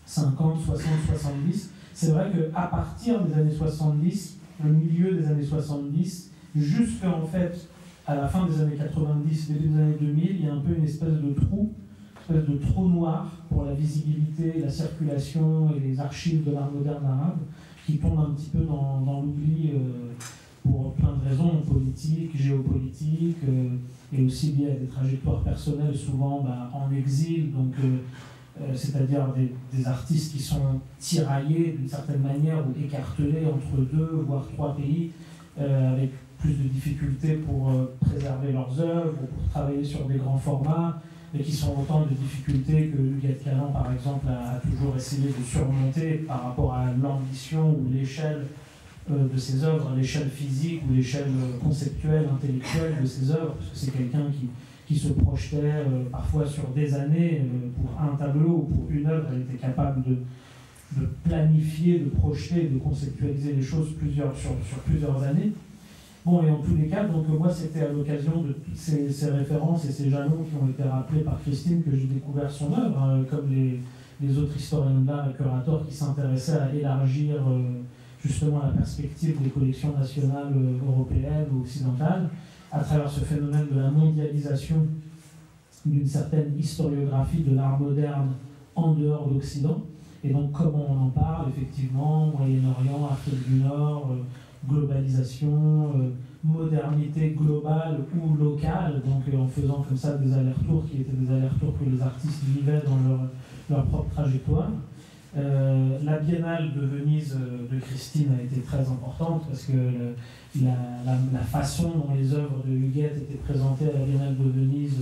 50, 60, 70. C'est vrai qu'à partir des années 70, le milieu des années 70, jusqu'à en fait à la fin des années 90, début des années 2000, il y a un peu une espèce de trou noir pour la visibilité, la circulation et les archives de l'art moderne arabe, qui tombent un petit peu dans l'oubli pour plein de raisons politiques, géopolitiques, et aussi liées à des trajectoires personnelles, souvent en exil, donc c'est-à-dire des artistes qui sont tiraillés d'une certaine manière ou écartelés entre 2 voire 3 pays, avec plus de difficultés pour préserver leurs œuvres ou pour travailler sur des grands formats, et qui sont autant de difficultés que Huguette Calland, par exemple, a toujours essayé de surmonter par rapport à l'ambition ou l'échelle de ses œuvres, l'échelle physique ou l'échelle conceptuelle, intellectuelle de ses œuvres, parce que c'est quelqu'un qui se projetait parfois sur des années pour un tableau ou pour une œuvre. Elle était capable de planifier, de projeter, de conceptualiser les choses sur plusieurs années. Bon, et en tous les cas, donc moi c'était à l'occasion de toutes ces références et ces jalons qui ont été rappelés par Christine que j'ai découvert son œuvre, hein, comme les autres historiens de l'art et curateurs qui s'intéressaient à élargir justement la perspective des collections nationales européennes ou occidentales, à travers ce phénomène de la mondialisation d'une certaine historiographie de l'art moderne en dehors d'Occident. Et donc comment on en parle, effectivement, Moyen-Orient, Afrique du Nord, globalisation, modernité globale ou locale, donc en faisant comme ça des allers-retours qui étaient des allers-retours que les artistes vivaient dans leur propre trajectoire. La Biennale de Venise de Christine a été très importante parce que la façon dont les œuvres de Huguette étaient présentées à la Biennale de Venise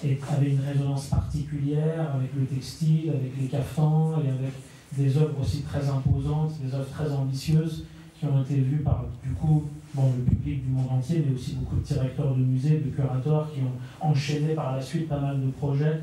avait une résonance particulière avec le textile, avec les caftans et avec des œuvres aussi très imposantes, des œuvres très ambitieuses qui ont été vues par du coup le public du monde entier, mais aussi beaucoup de directeurs de musées, de curateurs qui ont enchaîné par la suite pas mal de projets.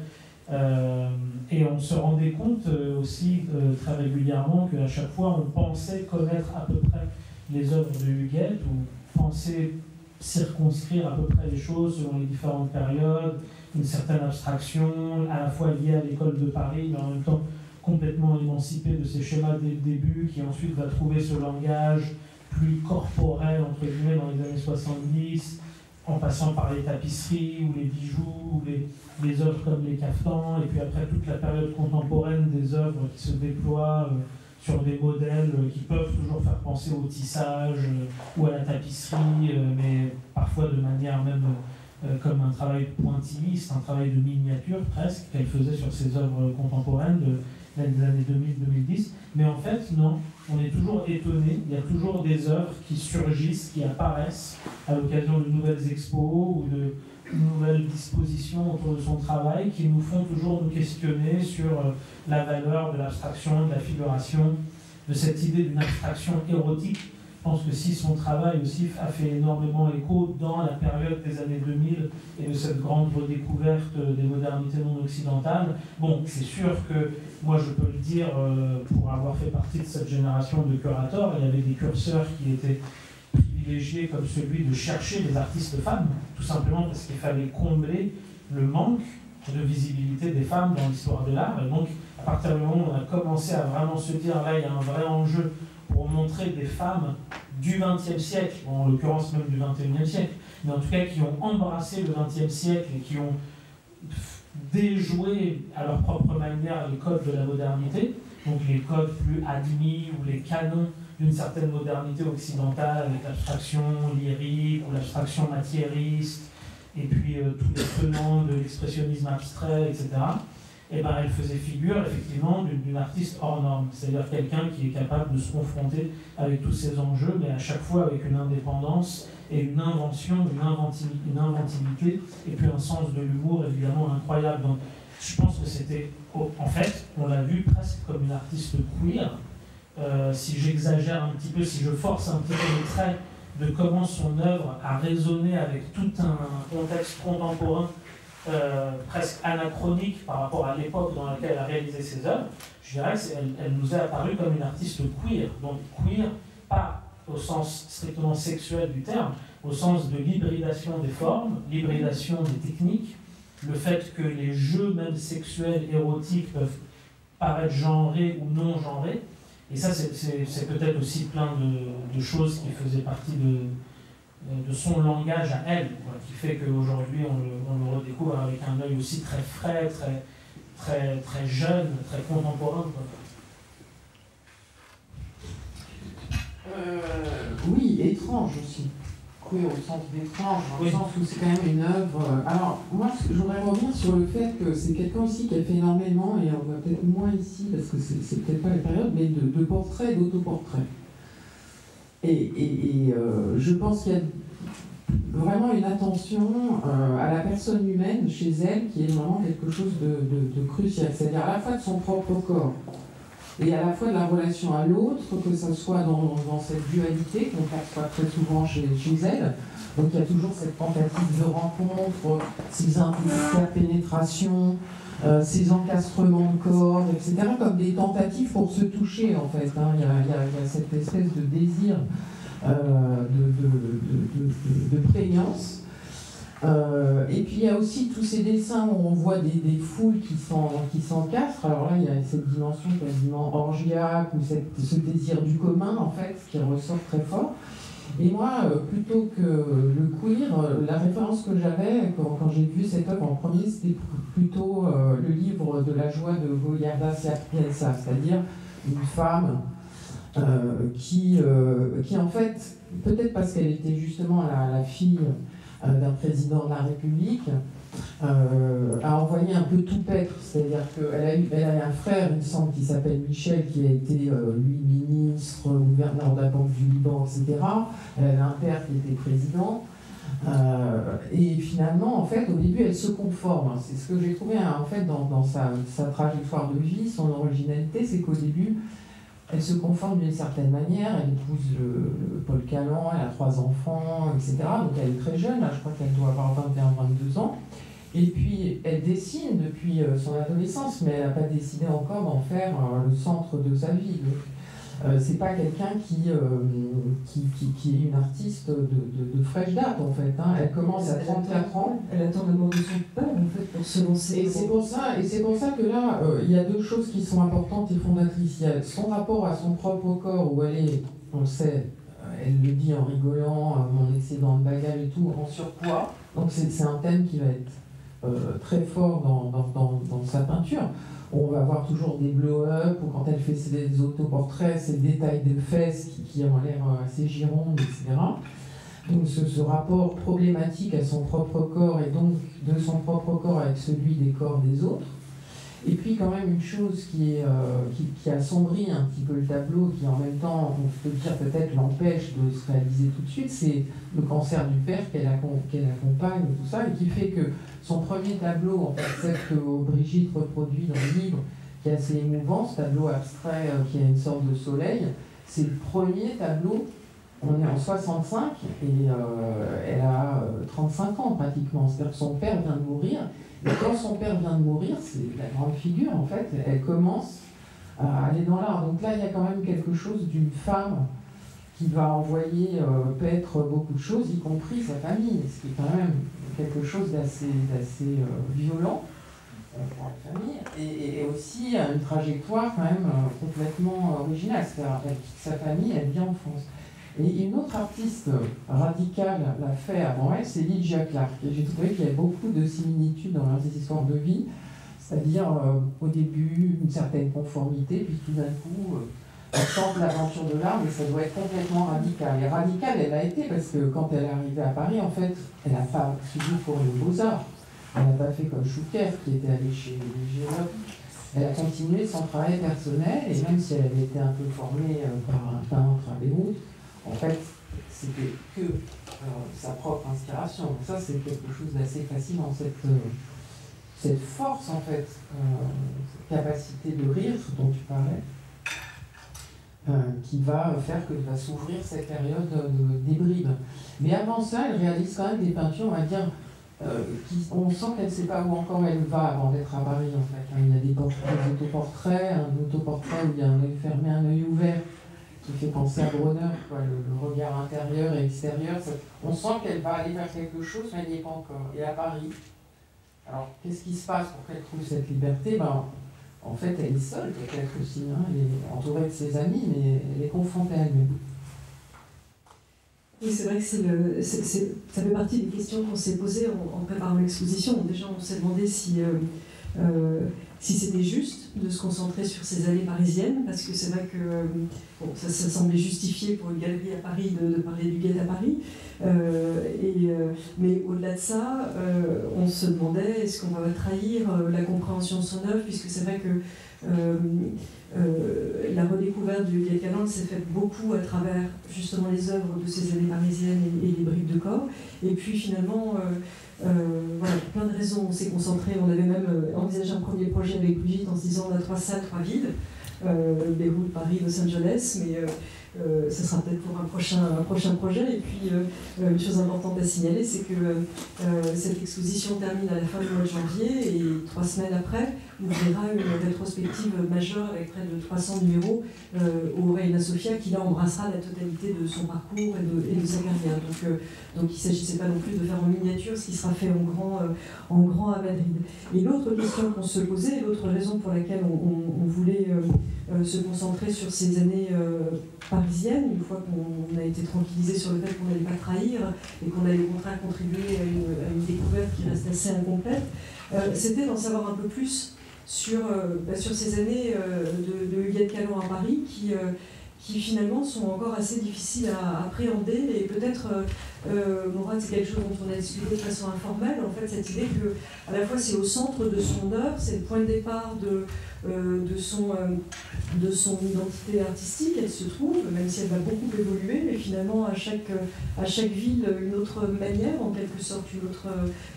Et on se rendait compte aussi très régulièrement qu'à chaque fois on pensait connaître à peu près les œuvres de Huguette ou pensait circonscrire à peu près les choses selon les différentes périodes, une certaine abstraction à la fois liée à l'école de Paris mais en même temps complètement émancipée de ses schémas dès le début, qui ensuite va trouver ce langage plus corporel entre guillemets dans les années 70, en passant par les tapisseries ou les bijoux ou les œuvres comme les caftans, et puis après toute la période contemporaine des œuvres qui se déploient sur des modèles qui peuvent toujours faire penser au tissage ou à la tapisserie, mais parfois de manière même comme un travail pointilliste, un travail de miniature presque, qu'elle faisait sur ses œuvres contemporaines des années 2000-2010. Mais en fait, non, on est toujours étonné, il y a toujours des œuvres qui surgissent, qui apparaissent à l'occasion de nouvelles expos ou de nouvelles dispositions autour de son travail qui nous font toujours nous questionner sur la valeur de l'abstraction, de la figuration, de cette idée d'une abstraction érotique pense que si son travail aussi a fait énormément écho dans la période des années 2000 et de cette grande redécouverte des modernités non occidentales, bon, c'est sûr que moi je peux le dire pour avoir fait partie de cette génération de curateurs, il y avait des curseurs qui étaient privilégiés comme celui de chercher des artistes femmes, tout simplement parce qu'il fallait combler le manque de visibilité des femmes dans l'histoire de l'art. Et donc, à partir du moment où on a commencé à vraiment se dire, là, il y a un vrai enjeu pour montrer des femmes du XXe siècle, en l'occurrence même du XXIe siècle, mais en tout cas qui ont embrassé le XXe siècle et qui ont déjoué à leur propre manière les codes de la modernité, donc les codes plus admis ou les canons d'une certaine modernité occidentale avec l'abstraction lyrique ou l'abstraction matiériste, et puis tous les tenants de l'expressionnisme abstrait, etc., et ben, elle faisait figure effectivement d'une artiste hors norme, c'est-à-dire quelqu'un qui est capable de se confronter avec tous ces enjeux, mais à chaque fois avec une indépendance et une invention, une inventivité, et puis un sens de l'humour évidemment incroyable. Donc je pense que c'était, en fait, on l'a vu presque comme une artiste queer. Si j'exagère un petit peu, si je force un petit peu les traits de comment son œuvre a résonné avec tout un contexte contemporain presque anachronique par rapport à l'époque dans laquelle elle a réalisé ses œuvres, je dirais qu'elle nous est apparue comme une artiste queer. Donc queer, pas au sens strictement sexuel du terme, au sens de l'hybridation des formes, l'hybridation des techniques, le fait que les jeux même sexuels, érotiques peuvent paraître genrés ou non genrés. Et ça, c'est peut-être aussi plein de choses qui faisaient partie de son langage à elle, quoi, qui fait qu'aujourd'hui on le redécouvre avec un œil aussi très frais, très jeune, très contemporain, quoi. Oui, étrange aussi. Oui, au sens d'étrange, dans le sens où c'est quand même une œuvre. Alors, moi, je voudrais revenir sur le fait que c'est quelqu'un aussi qui a fait énormément, et on va peut-être moins ici, parce que c'est peut-être pas la période, mais de portraits, d'autoportraits. Et je pense qu'il y a vraiment une attention à la personne humaine chez elle qui est vraiment quelque chose de crucial, c'est-à-dire à la fois de son propre corps et à la fois de la relation à l'autre, que ce soit dans cette dualité qu'on perçoit très souvent chez elle. Donc il y a toujours cette tentative de rencontre, ces interpénétrations, ces encastrements de corps, etc., comme des tentatives pour se toucher, en fait. Hein. Il y a cette espèce de désir de prégnance. Et puis il y a aussi tous ces dessins où on voit des foules qui s'encastrent. Alors là, il y a cette dimension quasiment orgiaque, ou ce désir du commun, en fait, qui ressort très fort. Et moi, plutôt que le queer, la référence que j'avais quand j'ai vu cette œuvre en premier, c'était plutôt le livre de la joie de Goiarda Sapienza, c'est-à-dire une femme qui en fait, peut-être parce qu'elle était justement la fille d'un président de la République, a envoyé un peu tout paître, c'est-à-dire qu'elle a un frère, il me semble, qui s'appelle Michel, qui a été, lui, ministre, gouverneur de la Banque du Liban, etc. Elle a un père qui était président. Et finalement, en fait, au début, elle se conforme. C'est ce que j'ai trouvé, en fait, dans sa trajectoire de vie, son originalité, c'est qu'au début, elle se conforme d'une certaine manière, elle épouse le Paul Calan, elle a 3 enfants, etc. Donc elle est très jeune, là, je crois qu'elle doit avoir 21-22 ans. Et puis elle dessine depuis son adolescence, mais elle n'a pas décidé encore d'en faire le centre de sa vie. C'est pas quelqu'un qui est une artiste de fraîche date, en fait. Hein. Elle commence à 34 ans. Elle attend la mort de son père, en fait, pour se lancer. Et c'est pour ça que là, il y a 2 choses qui sont importantes et fondatrices. Il y a son rapport à son propre corps, où elle est, on le sait, elle le dit en rigolant, mon excédent de bagage et tout, en surpoids. Donc c'est un thème qui va être très fort dans sa peinture. On va avoir toujours des blow-up, ou quand elle fait ses autoportraits, ces détails de fesses qui ont l'air assez girondes, etc. Donc ce rapport problématique à son propre corps, et donc de son propre corps avec celui des corps des autres. Et puis quand même une chose qui assombrit un petit peu le tableau, qui en même temps, on peut dire peut-être l'empêche de se réaliser tout de suite, c'est le cancer du père qu'elle accompagne, et tout ça, et qui fait que son premier tableau, en fait, celle que Brigitte reproduit dans le livre, qui est assez émouvant, ce tableau abstrait qui a une sorte de soleil, c'est le premier tableau On est en 65 et elle a 35 ans pratiquement. C'est-à-dire que son père vient de mourir. Et quand son père vient de mourir, c'est la grande figure en fait, elle commence à aller dans l'art. Donc là, il y a quand même quelque chose d'une femme qui va envoyer paître beaucoup de choses, y compris sa famille, ce qui est quand même quelque chose d'assez violent pour la famille, et aussi une trajectoire quand même complètement originale. C'est-à-dire que sa famille, elle vit en France. Et une autre artiste radicale l'a fait avant elle, c'est Lydia Clark. Et j'ai trouvé qu'il y avait beaucoup de similitudes dans leurs histoires de vie, c'est-à-dire au début une certaine conformité, puis tout d'un coup on tente l'aventure de l'art, mais ça doit être complètement radical. Et radicale, elle a été parce que quand elle est arrivée à Paris, en fait, elle n'a pas suivi pour les Beaux-Arts. Elle n'a pas fait comme Chouquet, qui était allé chez les géologues. Elle a continué son travail personnel, et même si elle avait été un peu formée par un peintre à Beyrouth, en fait, c'était que sa propre inspiration. Donc ça, c'est quelque chose d'assez fascinant, cette force, en fait, cette capacité de rire dont tu parlais, qui va faire que va s'ouvrir cette période d'hybride. Mais avant ça, elle réalise quand même des peintures, on va dire, on sent qu'elle ne sait pas où encore elle va avant d'être à Paris, en fait. Il y a des autoportraits, un autoportrait où il y a un œil fermé, un œil ouvert, qui fait penser à Bronner, quoi, le regard intérieur et extérieur. On sent qu'elle va aller vers quelque chose, mais elle n'y est pas encore. Et à Paris, alors qu'est-ce qui se passe pour qu'elle trouve cette liberté? En fait, elle est seule peut-être aussi, hein. Elle est entourée de ses amis, mais elle est confrontée à elle-même. Oui, c'est vrai que ça fait partie des questions qu'on s'est posées en préparant l'exposition. Déjà, on s'est demandé si c'était juste de se concentrer sur ces années parisiennes, parce que c'est vrai que ça semblait justifié pour une galerie à Paris de parler du guet à Paris. Mais au-delà de ça, on se demandait est-ce qu'on va trahir la compréhension de son œuvre, puisque c'est vrai que la redécouverte du Guy Cannon s'est faite beaucoup à travers justement les œuvres de ces années parisiennes et les bribes de corps. Et puis finalement, voilà, pour plein de raisons, on s'est concentré. On avait même envisagé un premier projet avec Brigitte en se disant on a 3 salles, 3 villes, Beyrouth, Paris, Los Angeles, mais ce sera peut-être pour un prochain projet. Et puis, une chose importante à signaler, c'est que cette exposition termine à la fin du mois de janvier et 3 semaines après, ouvrira une rétrospective majeure avec près de 300 numéros au Reina Sofia, qui là embrassera la totalité de son parcours et de sa carrière. Donc il ne s'agissait pas non plus de faire en miniature ce qui sera fait en grand à Madrid. Et l'autre question qu'on se posait, l'autre raison pour laquelle on voulait se concentrer sur ces années parisiennes, une fois qu'on a été tranquillisé sur le fait qu'on n'allait pas trahir et qu'on allait au contraire contribuer à une découverte qui reste assez incomplète, c'était d'en savoir un peu plus sur ces années de Huguette Calon à Paris qui finalement sont encore assez difficiles à appréhender. Et peut-être, Mourad, c'est quelque chose dont on a discuté de façon informelle, en fait, cette idée que à la fois c'est au centre de son œuvre, c'est le point de départ de son identité artistique, elle se trouve, même si elle va beaucoup évoluer, mais finalement à chaque ville une autre manière, en quelque sorte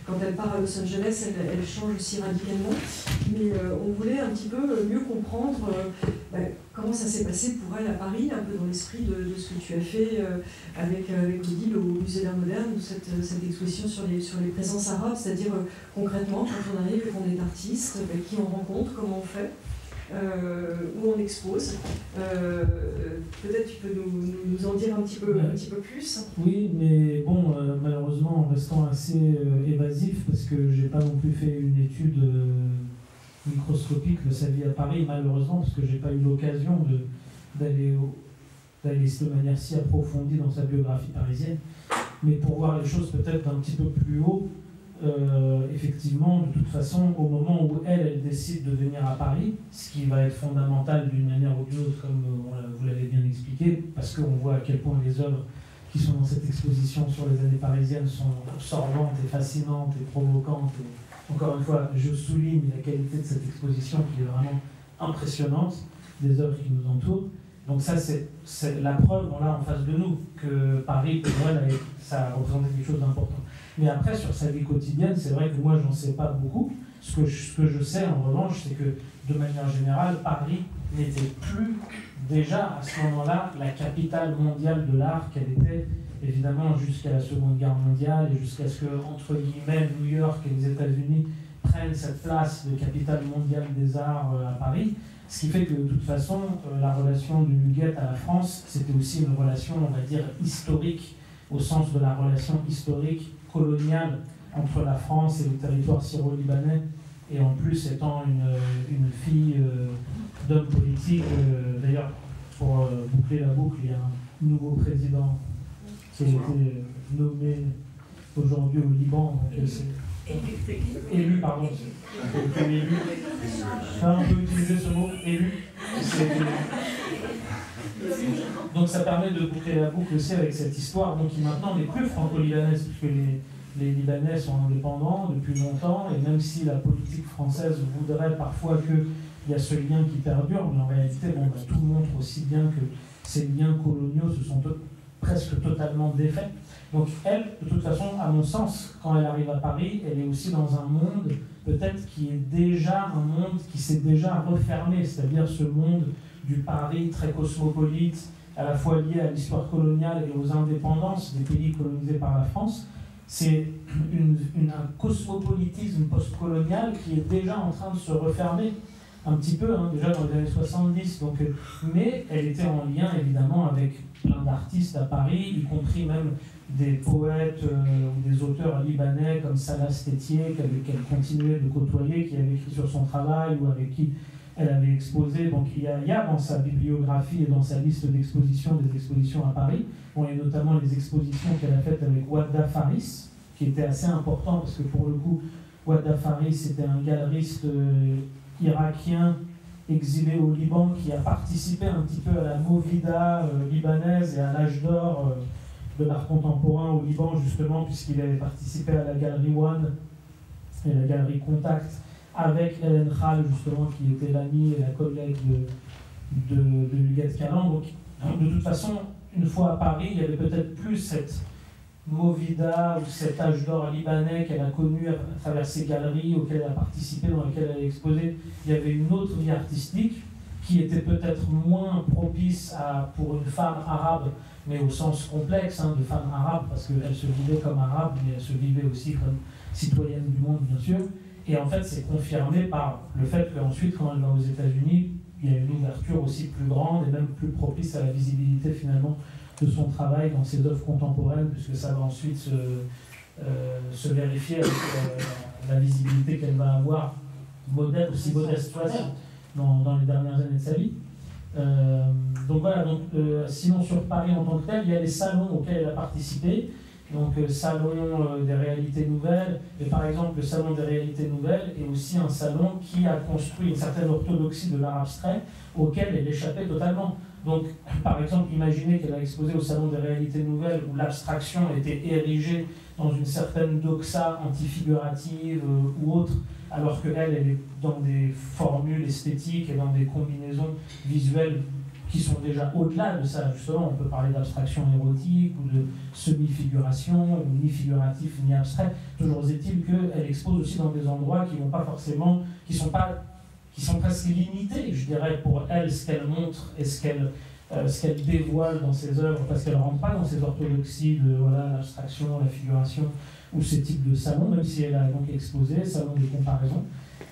quand elle part à Los Angeles, elle change aussi radicalement. Mais on voulait un petit peu mieux comprendre comment ça s'est passé pour elle à Paris, un peu dans l'esprit de ce que tu as fait avec Odile au Musée d'Art Moderne, cette exposition sur les présences arabes, c'est-à-dire concrètement, quand on arrive et qu'on est artiste, qui on rencontre, comment on fait, où on expose. Peut-être tu peux nous en dire un petit peu plus. Oui, mais bon, malheureusement, en restant assez évasif, parce que j'ai pas non plus fait une étude microscopique de sa vie à Paris, malheureusement, parce que j'ai pas eu l'occasion d'aller de manière si approfondie dans sa biographie parisienne. Mais pour voir les choses peut-être un petit peu plus haut, effectivement, de toute façon, au moment où elle décide de venir à Paris, ce qui va être fondamental d'une manière ou d'une autre, comme vous l'avez bien expliqué, parce qu'on voit à quel point les œuvres qui sont dans cette exposition sur les années parisiennes sont absorbantes et fascinantes et provocantes. Et, encore une fois, je souligne la qualité de cette exposition qui est vraiment impressionnante, des œuvres qui nous entourent. Donc ça, c'est la preuve, on l'a en face de nous, que Paris, pour elle, ça a représenté quelque chose d'important. Mais après, sur sa vie quotidienne, c'est vrai que moi, j'en sais pas beaucoup. Ce que je sais, en revanche, c'est que, de manière générale, Paris n'était plus déjà à ce moment-là la capitale mondiale de l'art qu'elle était, évidemment jusqu'à la Seconde Guerre mondiale et jusqu'à ce que, entre guillemets, New York et les États-Unis prennent cette place de capitale mondiale des arts à Paris. Ce qui fait que de toute façon, la relation du Muguet à la France, c'était aussi une relation, on va dire, historique, au sens de la relation historique coloniale entre la France et le territoire syro-libanais, et en plus étant une fille d'homme politique. D'ailleurs, pour boucler la boucle, il y a un nouveau président qui a été nommé aujourd'hui au Liban. Élu, pardon. Élu. On peut utiliser ce mot, élu. Donc ça permet de boucler la boucle aussi avec cette histoire, donc qui maintenant n'est plus franco-libanaise, puisque les Libanais sont indépendants depuis longtemps, et même si la politique française voudrait parfois qu'il y a ce lien qui perdure, mais en réalité, tout montre aussi bien que ces liens coloniaux se sont presque totalement défaits. Donc elle, de toute façon, à mon sens, quand elle arrive à Paris, elle est aussi dans un monde, peut-être qui est déjà un monde qui s'est déjà refermé, c'est-à-dire ce monde du Paris très cosmopolite, à la fois lié à l'histoire coloniale et aux indépendances des pays colonisés par la France. C'est un cosmopolitisme post-colonial qui est déjà en train de se refermer un petit peu, déjà dans les années 70. Donc, mais elle était en lien évidemment avec plein d'artistes à Paris, y compris même des poètes ou des auteurs libanais comme Salah Stétier, qu'elle continuait de côtoyer, qui avait écrit sur son travail ou avec qui elle avait exposé. Donc il y a dans sa bibliographie et dans sa liste d'expositions des expositions à Paris. Bon, il y a notamment les expositions qu'elle a faites avec Wadda Faris, qui était assez important parce que pour le coup, Wadda Faris était un galeriste irakien exilé au Liban qui a participé un petit peu à la movida libanaise et à l'âge d'or de l'art contemporain au Liban, justement, puisqu'il avait participé à la galerie One et la galerie Contact avec Hélène Khal, justement, qui était l'amie et la collègue de Huguette Calan. Donc, de toute façon, une fois à Paris, il y avait peut-être plus cette movida ou cet âge d'or libanais qu'elle a connu à travers ses galeries auxquelles elle a participé, dans lesquelles elle a exposé. Il y avait une autre vie artistique qui était peut-être moins propice pour une femme arabe, mais au sens complexe de femme arabe, parce qu'elle se vivait comme arabe, mais elle se vivait aussi comme citoyenne du monde, bien sûr. Et en fait, c'est confirmé par le fait qu'ensuite, quand elle va aux États-Unis, il y a une ouverture aussi plus grande et même plus propice à la visibilité finalement de son travail dans ses œuvres contemporaines, puisque ça va ensuite se vérifier avec la visibilité qu'elle va avoir, aussi modeste soit dans les dernières années de sa vie. Donc voilà, sinon sur Paris en tant que tel, il y a les salons auxquels elle a participé. Donc salon des réalités nouvelles, et par exemple le salon des réalités nouvelles est aussi un salon qui a construit une certaine orthodoxie de l'art abstrait auquel elle échappait totalement. Donc par exemple, imaginez qu'elle a exposé au salon des réalités nouvelles où l'abstraction était érigée dans une certaine doxa antifigurative ou autre, alors qu'elle est dans des formules esthétiques et dans des combinaisons visuelles qui sont déjà au-delà de ça, justement. On peut parler d'abstraction érotique ou de semi-figuration, ou ni figuratif ni abstrait. Toujours est-il qu'elle expose aussi dans des endroits qui vont pas forcément, qui sont presque limités, je dirais, pour elle, ce qu'elle montre et ce qu'elle dévoile dans ses œuvres, parce qu'elle ne rentre pas dans ces orthodoxies de l'abstraction, la figuration, ou ces types de salons, même si elle a donc exposé, salon de comparaison.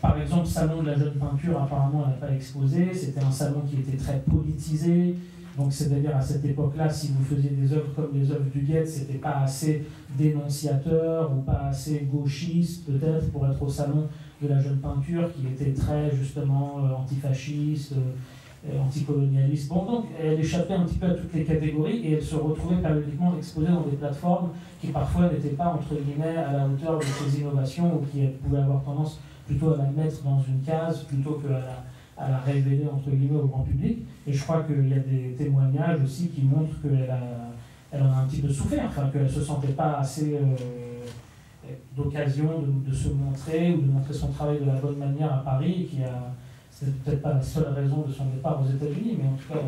Par exemple, salon de la jeune peinture, apparemment, elle n'a pas exposé. C'était un salon qui était très politisé. Donc, c'est-à-dire, à cette époque-là, si vous faisiez des œuvres comme les œuvres d'Huguette, c'était pas assez dénonciateur ou pas assez gauchiste, peut-être, pour être au salon de la jeune peinture, qui était très, justement, antifasciste, anticolonialiste. Bon, donc, elle échappait un petit peu à toutes les catégories et elle se retrouvait périodiquement exposée dans des plateformes qui, parfois, n'étaient pas, entre guillemets, à la hauteur de ses innovations ou qui pouvaient avoir tendance plutôt à la mettre dans une case plutôt qu'à la révéler entre guillemets au grand public. Et je crois qu'il y a des témoignages aussi qui montrent qu'elle en a un petit peu souffert, enfin qu'elle ne se sentait pas assez d'occasion de se montrer ou de montrer son travail de la bonne manière à Paris, c'est peut-être pas la seule raison de son départ aux États-Unis, mais en tout cas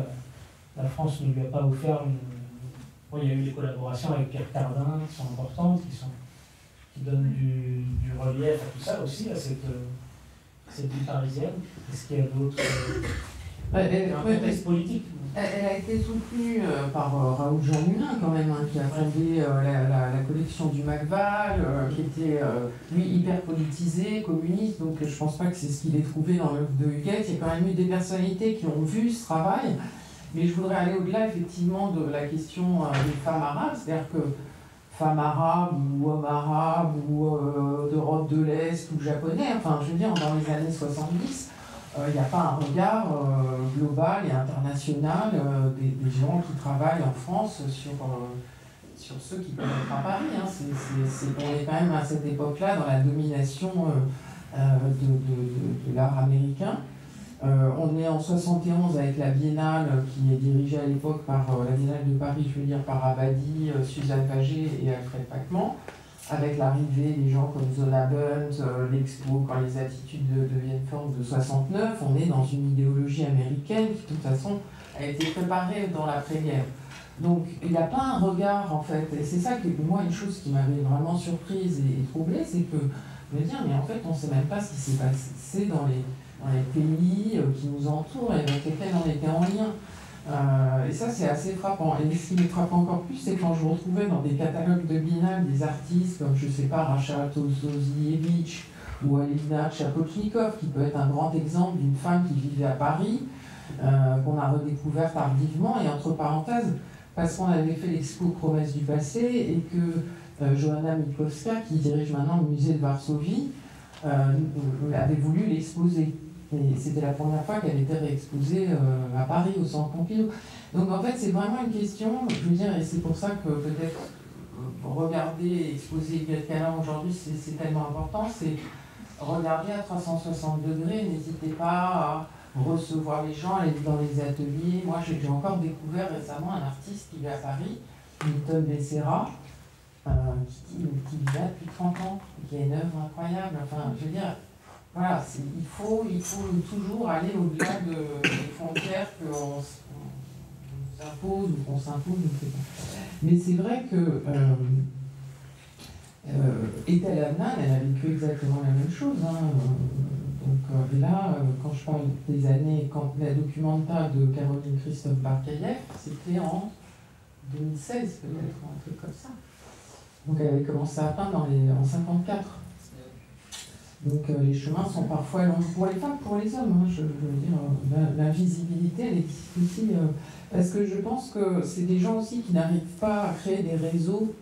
la France ne lui a pas offert Bon, il y a eu des collaborations avec Pierre Cardin qui sont importantes, qui donne du relief à tout ça aussi, à cette vie parisienne. Est-ce qu'il y a d'autres un contexte politique. Elle a été soutenue par Raoul Jean Moulin, quand même, hein, qui a fondé la collection du Macval, qui était, lui, hyper politisé, communiste, donc je pense pas que c'est ce qu'il ait trouvé dans l'œuvre de Huguette. Il y a quand même eu des personnalités qui ont vu ce travail, mais je voudrais aller au-delà, effectivement, de la question des femmes arabes, c'est-à-dire que femmes arabes ou hommes arabes ou d'Europe de l'Est ou japonais, enfin, je veux dire, dans les années 70, il n'y a pas un regard global et international des gens qui travaillent en France sur ceux qui peuvent être à Paris. Hein. On est quand même à cette époque-là dans la domination de l'art américain. On est en 71 avec la Biennale qui est dirigée à l'époque par la Biennale de Paris, je veux dire par Abadi, Suzanne Pagé et Alfred Pachman, avec l'arrivée des gens comme Zona Bunt, l'Expo, quand les attitudes deviennent fortes de 69, on est dans une idéologie américaine qui de toute façon a été préparée dans l'après-guerre. Donc il n'y a pas un regard en fait, et c'est ça que moi une chose qui m'avait vraiment surprise et troublée, c'est que me dire mais en fait on ne sait même pas ce qui s'est passé dans les pays qui nous entourent et avec lesquels on était en lien. Et ça, c'est assez frappant. Et ce qui me frappe encore plus, c'est quand je retrouvais dans des catalogues de Biennale des artistes comme, je ne sais pas, Rachel Ozozievich ou Alina Chapotnikov, qui peut être un grand exemple d'une femme qui vivait à Paris, qu'on a redécouvert tardivement, et entre parenthèses, parce qu'on avait fait l'expo Promesses du passé et que Johanna Mikowska, qui dirige maintenant le musée de Varsovie, avait voulu l'exposer. Et c'était la première fois qu'elle était réexposée à Paris, au Centre Pompidou. Donc en fait, c'est vraiment une question, je veux dire, et c'est pour ça que peut-être regarder et exposer Huguette Calin aujourd'hui, c'est tellement important, c'est regarder à 360 degrés, n'hésitez pas à recevoir les gens, aller dans les ateliers. Moi, j'ai encore découvert récemment un artiste qui vit à Paris, Milton Becerra, qui vit là depuis 30 ans, qui a une œuvre incroyable. Enfin, je veux dire, voilà, il faut toujours aller au-delà des frontières qu'on nous impose ou qu'on s'impose, je ne sais pas. Mais c'est vrai que Ethel Adnan, elle a vécu exactement la même chose. Hein. Donc là, quand je parle des années, quand la documenta de Caroline Christophe Barkaïev, c'était en 2016 peut-être, un truc comme ça. Donc elle avait commencé à peindre en 1954. Donc les chemins sont parfois longs pour les femmes, pour les hommes. Hein, je veux dire, l'invisibilité, elle existe aussi. Parce que je pense que c'est des gens aussi qui n'arrivent pas à créer des réseaux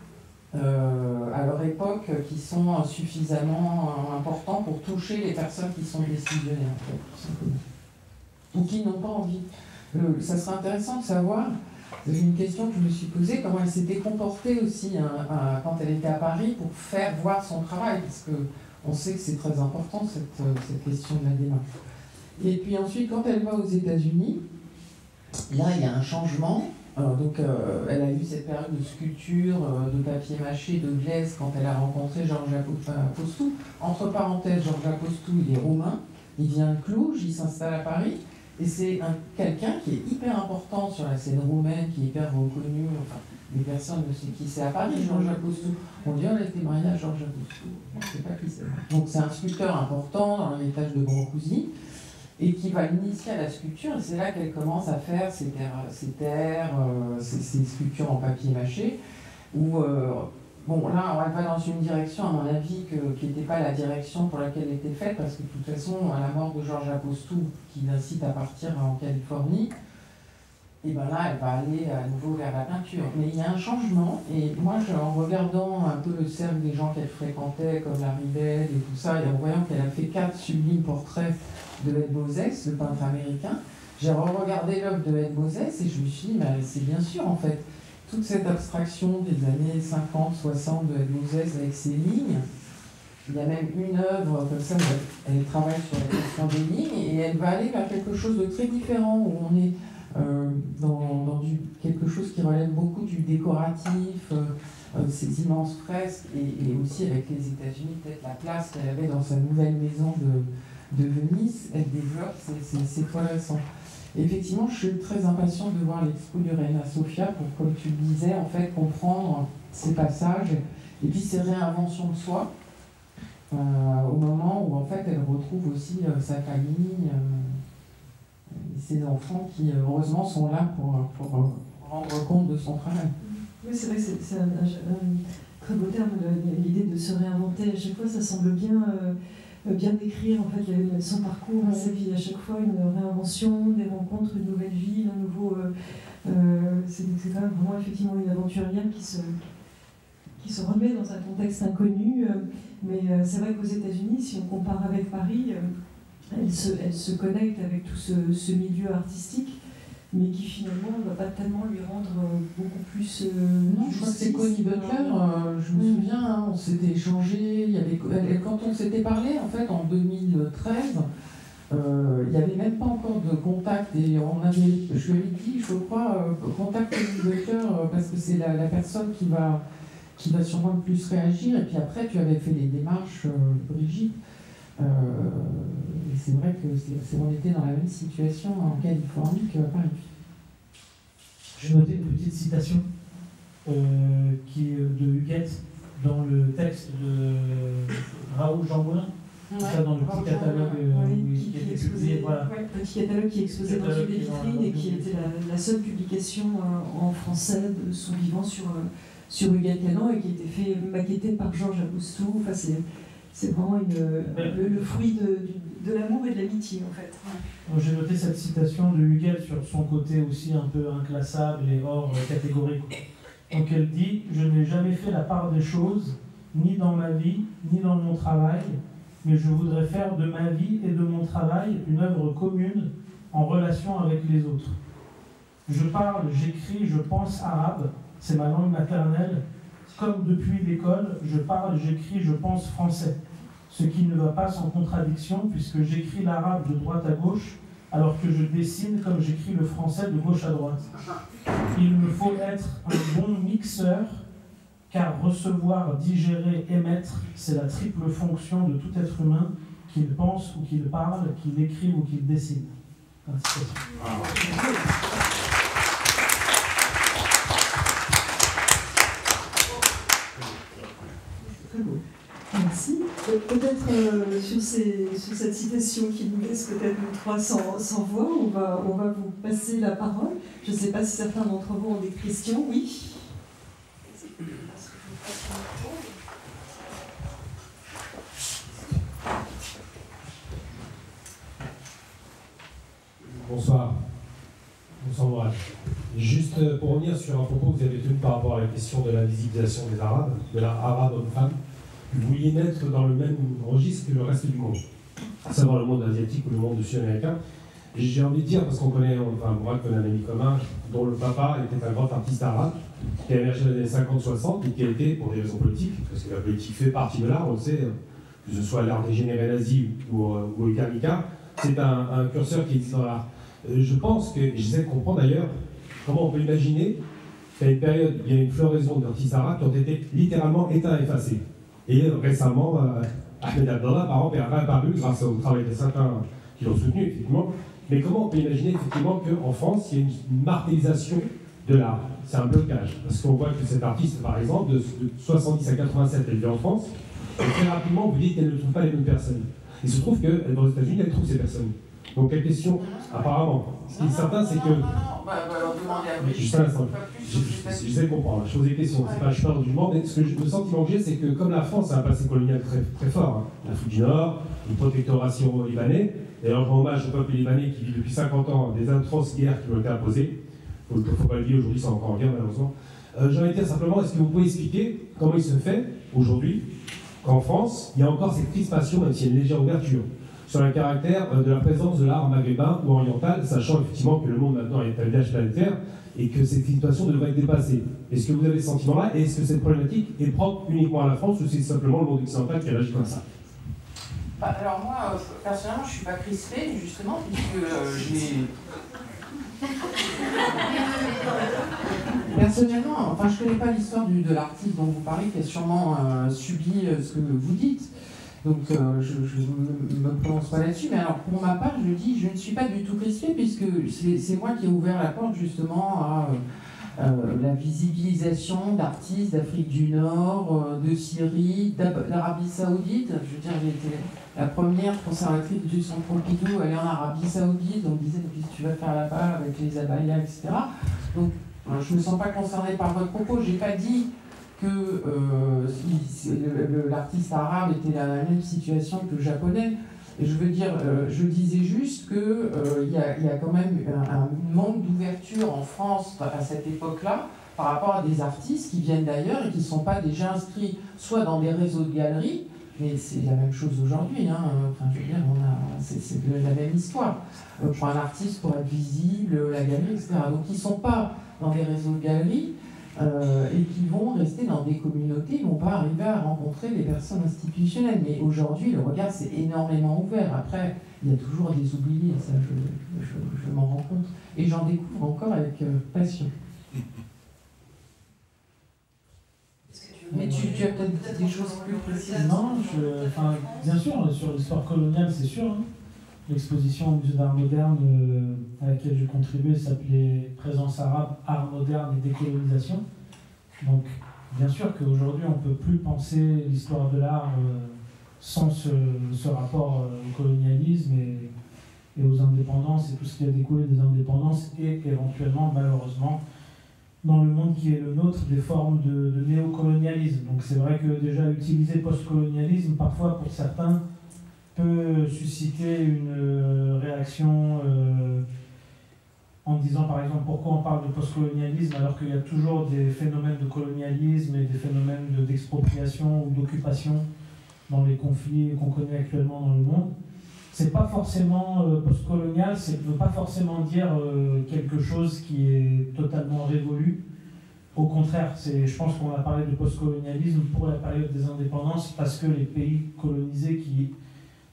à leur époque qui sont suffisamment importants pour toucher les personnes qui sont décisionnaires, en fait, tout simplement. Ou qui n'ont pas envie. Ça serait intéressant de savoir, c'est une question que je me suis posée, comment elle s'était comportée aussi quand elle était à Paris pour faire voir son travail, parce que on sait que c'est très important cette question de la démarche. Et puis ensuite, quand elle va aux États-Unis, là il y a un changement. Elle a eu cette période de sculpture, de papier mâché, de glaise quand elle a rencontré Georges Apostou. Entre parenthèses, Georges Apostou, il est roumain, il vient de Cluj, il s'installe à Paris, et c'est quelqu'un qui est hyper important sur la scène roumaine, qui est hyper reconnu. Enfin, les personnes ne savent qui c'est à Paris, Georges Apostou. On dit, elle était mariée à Georges Apostou. On ne sait pas qui c'est. Donc c'est un sculpteur important dans l'héritage de Brancusi, et qui va l'initier à la sculpture, et c'est là qu'elle commence à faire ses sculptures en papier mâché, où, bon, là, elle va dans une direction, à mon avis, qui n'était pas la direction pour laquelle elle était faite, parce que de toute façon, à la mort de Georges Apostou, qui l'incite à partir en Californie, et bien là, elle va aller à nouveau vers la peinture. Mais il y a un changement, et moi, en regardant un peu le cercle des gens qu'elle fréquentait, comme la Rivelle et tout ça, et en voyant qu'elle a fait 4 sublimes portraits de Ed Moses, le peintre américain, j'ai regardé l'œuvre de Ed Moses et je me suis dit, c'est bien sûr en fait, toute cette abstraction des années 50, 60 de Ed Moses avec ses lignes. Il y a même une œuvre comme ça où elle travaille sur la question des lignes et elle va aller vers quelque chose de très différent, où on est dans quelque chose qui relève beaucoup du décoratif, ces immenses fresques, et aussi avec les États-Unis, peut-être la place qu'elle avait dans sa nouvelle maison de Venise, elle développe ces toiles récentes. Et effectivement, je suis très impatiente de voir l'expo du Reina Sofia pour, comme tu le disais, en fait, comprendre ces passages et puis ces réinventions de soi, au moment où en fait elle retrouve aussi sa famille, ces enfants qui, heureusement, sont là pour rendre compte de son travail. Oui, c'est vrai que c'est un très beau terme, l'idée de se réinventer. À chaque fois, ça semble bien décrire en fait, son parcours, sa vie. À chaque fois, une réinvention, des rencontres, une nouvelle vie, un nouveau... c'est quand même vraiment effectivement une aventurière qui se remet dans un contexte inconnu. Mais c'est vrai qu'aux États-Unis, si on compare avec Paris, elle se connecte avec tout ce milieu artistique, mais qui finalement ne va pas tellement lui rendre beaucoup plus... non, je crois que c'est Connie Butler, je me souviens, hein, on s'était échangé, quand on s'était parlé, en fait, en 2013, il n'y avait même pas encore de contact, et je lui avais dit, je crois, contacte Connie Butler, parce que c'est la personne qui va sûrement le plus réagir, et puis après, tu avais fait les démarches, Brigitte. C'est vrai que on était dans la même situation en Californie qu'à Paris. J'ai noté une petite citation qui est de Huguette dans le texte de Raoul Jean Moulin, dans le petit catalogue qui était exposé, voilà. Le petit catalogue qui est exposé dans une des vitrines et qui était la seule publication en français de son vivant sur Huguette Cannon et qui était fait maquetté par Georges Apostou. Enfin, c'est vraiment le fruit de l'amour et de l'amitié, en fait. J'ai noté cette citation de Huguette sur son côté aussi un peu inclassable et hors catégorique. Donc elle dit « Je n'ai jamais fait la part des choses, ni dans ma vie, ni dans mon travail, mais je voudrais faire de ma vie et de mon travail une œuvre commune en relation avec les autres. Je parle, j'écris, je pense arabe, c'est ma langue maternelle. Comme depuis l'école, je parle, j'écris, je pense français. Ce qui ne va pas sans contradiction, puisque j'écris l'arabe de droite à gauche, alors que je dessine comme j'écris le français de gauche à droite. Il me faut être un bon mixeur, car recevoir, digérer, émettre, c'est la triple fonction de tout être humain, qu'il pense ou qu'il parle, qu'il écrive ou qu'il dessine. Merci. Très beau. Merci. Peut-être sur cette citation qui nous laisse peut-être nous trois sans voix, on va vous passer la parole. Je ne sais pas si certains d'entre vous ont des questions. Oui. Bonsoir. Bonsoir Mourad. Juste pour revenir sur un propos que vous avez tenu par rapport à la question de la visibilisation des Arabes, de l'art arabe homme-femme, vous vouliez mettre dans le même registre que le reste du monde, à savoir le monde asiatique ou le monde sud-américain. J'ai envie de dire, parce qu'on connaît, Mourad connaît un ami commun, dont le papa était un grand artiste arabe, qui a émergé dans les années 50-60 et qui a été, pour des raisons politiques, parce que la politique fait partie de l'art, on le sait, que ce soit l'art dégénéré nazi ou le kamika, c'est un curseur qui existe dans l'art. Je pense que, et j'essaie de comprendre d'ailleurs, comment on peut imaginer qu'à une période, il y a une floraison d'artistes arabes qui ont été littéralement éteints et effacés. Et récemment, Ahmed Abdallah, par exemple, est apparu grâce au travail de certains qui l'ont soutenu, effectivement. Mais comment on peut imaginer, effectivement, qu'en France, il y a une martélisation de l'art? C'est un blocage. Parce qu'on voit que cet artiste, par exemple, de 70 à 87, elle vit en France, et très rapidement, vous dites qu'elle ne trouve pas les mêmes personnes. Il se trouve que dans les États-Unis, elle trouve ces personnes. Donc, quelle question, apparemment. Ce qui est certain, c'est que. Juste un instant. J'essaie de comprendre. Je pose des questions. Je ne suis pas dans le jugement, mais le sentiment que j'ai, c'est que comme la France a un passé colonial très, très fort, l'Afrique du Nord, une protectorat syro-libanais, d'ailleurs, je rends hommage au peuple libanais qui vit depuis 50 ans des atroces guerres qui ont été imposées. Il ne faut pas le dire, aujourd'hui, c'est encore en guerre, malheureusement. J'ai envie de dire simplement, est-ce que vous pouvez expliquer comment il se fait, aujourd'hui, qu'en France, il y a encore cette crispation, même s'il y a une légère ouverture, sur le caractère de la présence de l'art maghrébin ou oriental, sachant effectivement que le monde maintenant est un village planétaire et que cette situation devrait être dépassée. Est-ce que vous avez ce sentiment-là et est-ce que cette problématique est propre uniquement à la France ou c'est simplement le monde occidental qui réagit comme ça? Alors moi, personnellement, je ne suis pas crispé, justement, puisque j'ai... Personnellement, enfin, je ne connais pas l'histoire de l'artiste dont vous parlez, qui a sûrement subi ce que vous dites. Donc je ne me prononce pas là-dessus, mais alors pour ma part, je dis, je ne suis pas du tout crispé, puisque c'est moi qui ai ouvert la porte justement la visibilisation d'artistes d'Afrique du Nord, de Syrie, d'Arabie Saoudite. Je veux dire, j'ai été la première conservatrice du Centre Pompidou aller en Arabie Saoudite. On me disait, qu'est-ce que tu vas faire là-bas avec les abayas, etc. Donc, je ne me sens pas concernée par votre propos. Je n'ai pas dit que l'artiste arabe était dans la même situation que le japonais. Je veux dire, je disais juste qu'il y a quand même un manque d'ouverture en France à cette époque-là par rapport à des artistes qui viennent d'ailleurs et qui ne sont pas déjà inscrits soit dans des réseaux de galeries, mais c'est la même chose aujourd'hui, hein. Enfin, je veux dire, c'est la même histoire. Pour un artiste, pour être visible, la galerie, etc. Donc ils ne sont pas dans des réseaux de galeries, et qui vont rester dans des communautés, ils ne vont pas arriver à rencontrer les personnes institutionnelles. Mais aujourd'hui, le regard s'est énormément ouvert. Après, il y a toujours des oubliés, ça je m'en rends compte. Et j'en découvre encore avec passion. Mais tu as peut-être des choses plus précises. Non, bien sûr, sur l'histoire coloniale, c'est sûr. Hein. L'exposition au Musée d'art moderne à laquelle j'ai contribué s'appelait Présence arabe, art moderne et décolonisation. Donc, bien sûr qu'aujourd'hui, on ne peut plus penser l'histoire de l'art sans ce rapport au colonialisme et aux indépendances et tout ce qui a découlé des indépendances et éventuellement, malheureusement, dans le monde qui est le nôtre, des formes de néocolonialisme. Donc c'est vrai que déjà utiliser postcolonialisme, parfois pour certains, peut susciter une réaction en disant par exemple pourquoi on parle de postcolonialisme alors qu'il y a toujours des phénomènes de colonialisme et des phénomènes d'expropriation ou d'occupation dans les conflits qu'on connaît actuellement dans le monde. C'est pas forcément postcolonial, ça ne veut pas forcément dire quelque chose qui est totalement révolu. Au contraire, je pense qu'on a parlé de postcolonialisme pour la période des indépendances parce que les pays colonisés qui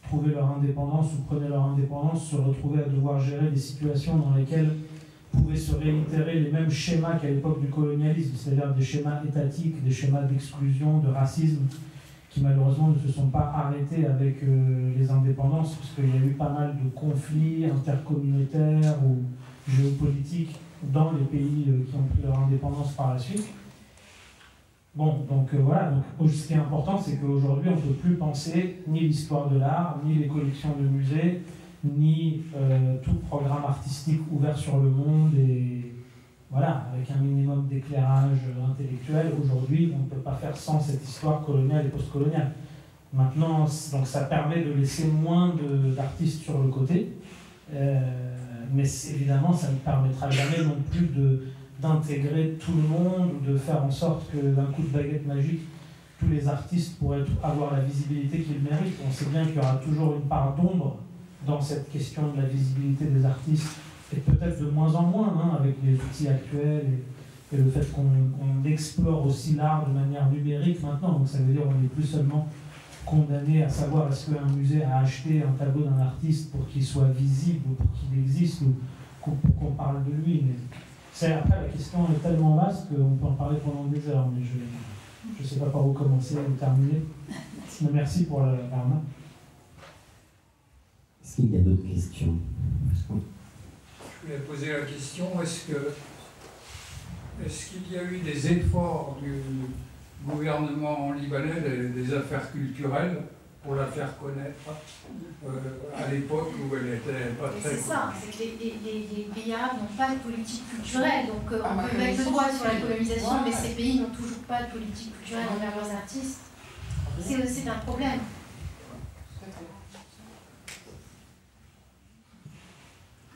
trouvaient leur indépendance ou prenaient leur indépendance se retrouvaient à devoir gérer des situations dans lesquelles pouvaient se réitérer les mêmes schémas qu'à l'époque du colonialisme, c'est-à-dire des schémas étatiques, des schémas d'exclusion, de racisme, qui malheureusement ne se sont pas arrêtés avec les indépendances, parce qu'il y a eu pas mal de conflits intercommunautaires ou géopolitiques dans les pays qui ont pris leur indépendance par la suite. Bon, donc voilà, donc, ce qui est important, c'est qu'aujourd'hui, on ne peut plus penser ni l'histoire de l'art, ni les collections de musées, ni tout programme artistique ouvert sur le monde, et voilà, avec un minimum d'éclairage intellectuel. Aujourd'hui, on ne peut pas faire sans cette histoire coloniale et postcoloniale. Maintenant, donc ça permet de laisser moins d'artistes sur le côté, mais évidemment, ça ne permettra jamais non plus d'intégrer tout le monde ou de faire en sorte que d'un coup de baguette magique, tous les artistes pourraient avoir la visibilité qu'ils méritent. On sait bien qu'il y aura toujours une part d'ombre dans cette question de la visibilité des artistes, et peut-être de moins en moins, hein, avec les outils actuels et le fait qu'on explore aussi l'art de manière numérique maintenant. Donc ça veut dire qu'on n'est plus seulement condamné à savoir est-ce qu'un musée a acheté un tableau d'un artiste pour qu'il soit visible ou pour qu'il existe ou pour qu'on parle de lui. Mais après, la question est tellement vaste qu'on peut en parler pendant des heures, mais je ne sais pas par où commencer ou terminer. Mais merci pour la main. Est-ce qu'il y a d'autres questions? Je voulais poser la question, est-ce qu'il y a eu des efforts du gouvernement libanais, des affaires culturelles, pour la faire connaître à l'époque où elle n'était pas très connue? C'est ça, c'est que les pays arabes n'ont pas de politique culturelle, donc on peut mettre le droit sur la colonisation, mais ces pays n'ont toujours pas de politique culturelle envers leurs artistes. C'est un problème.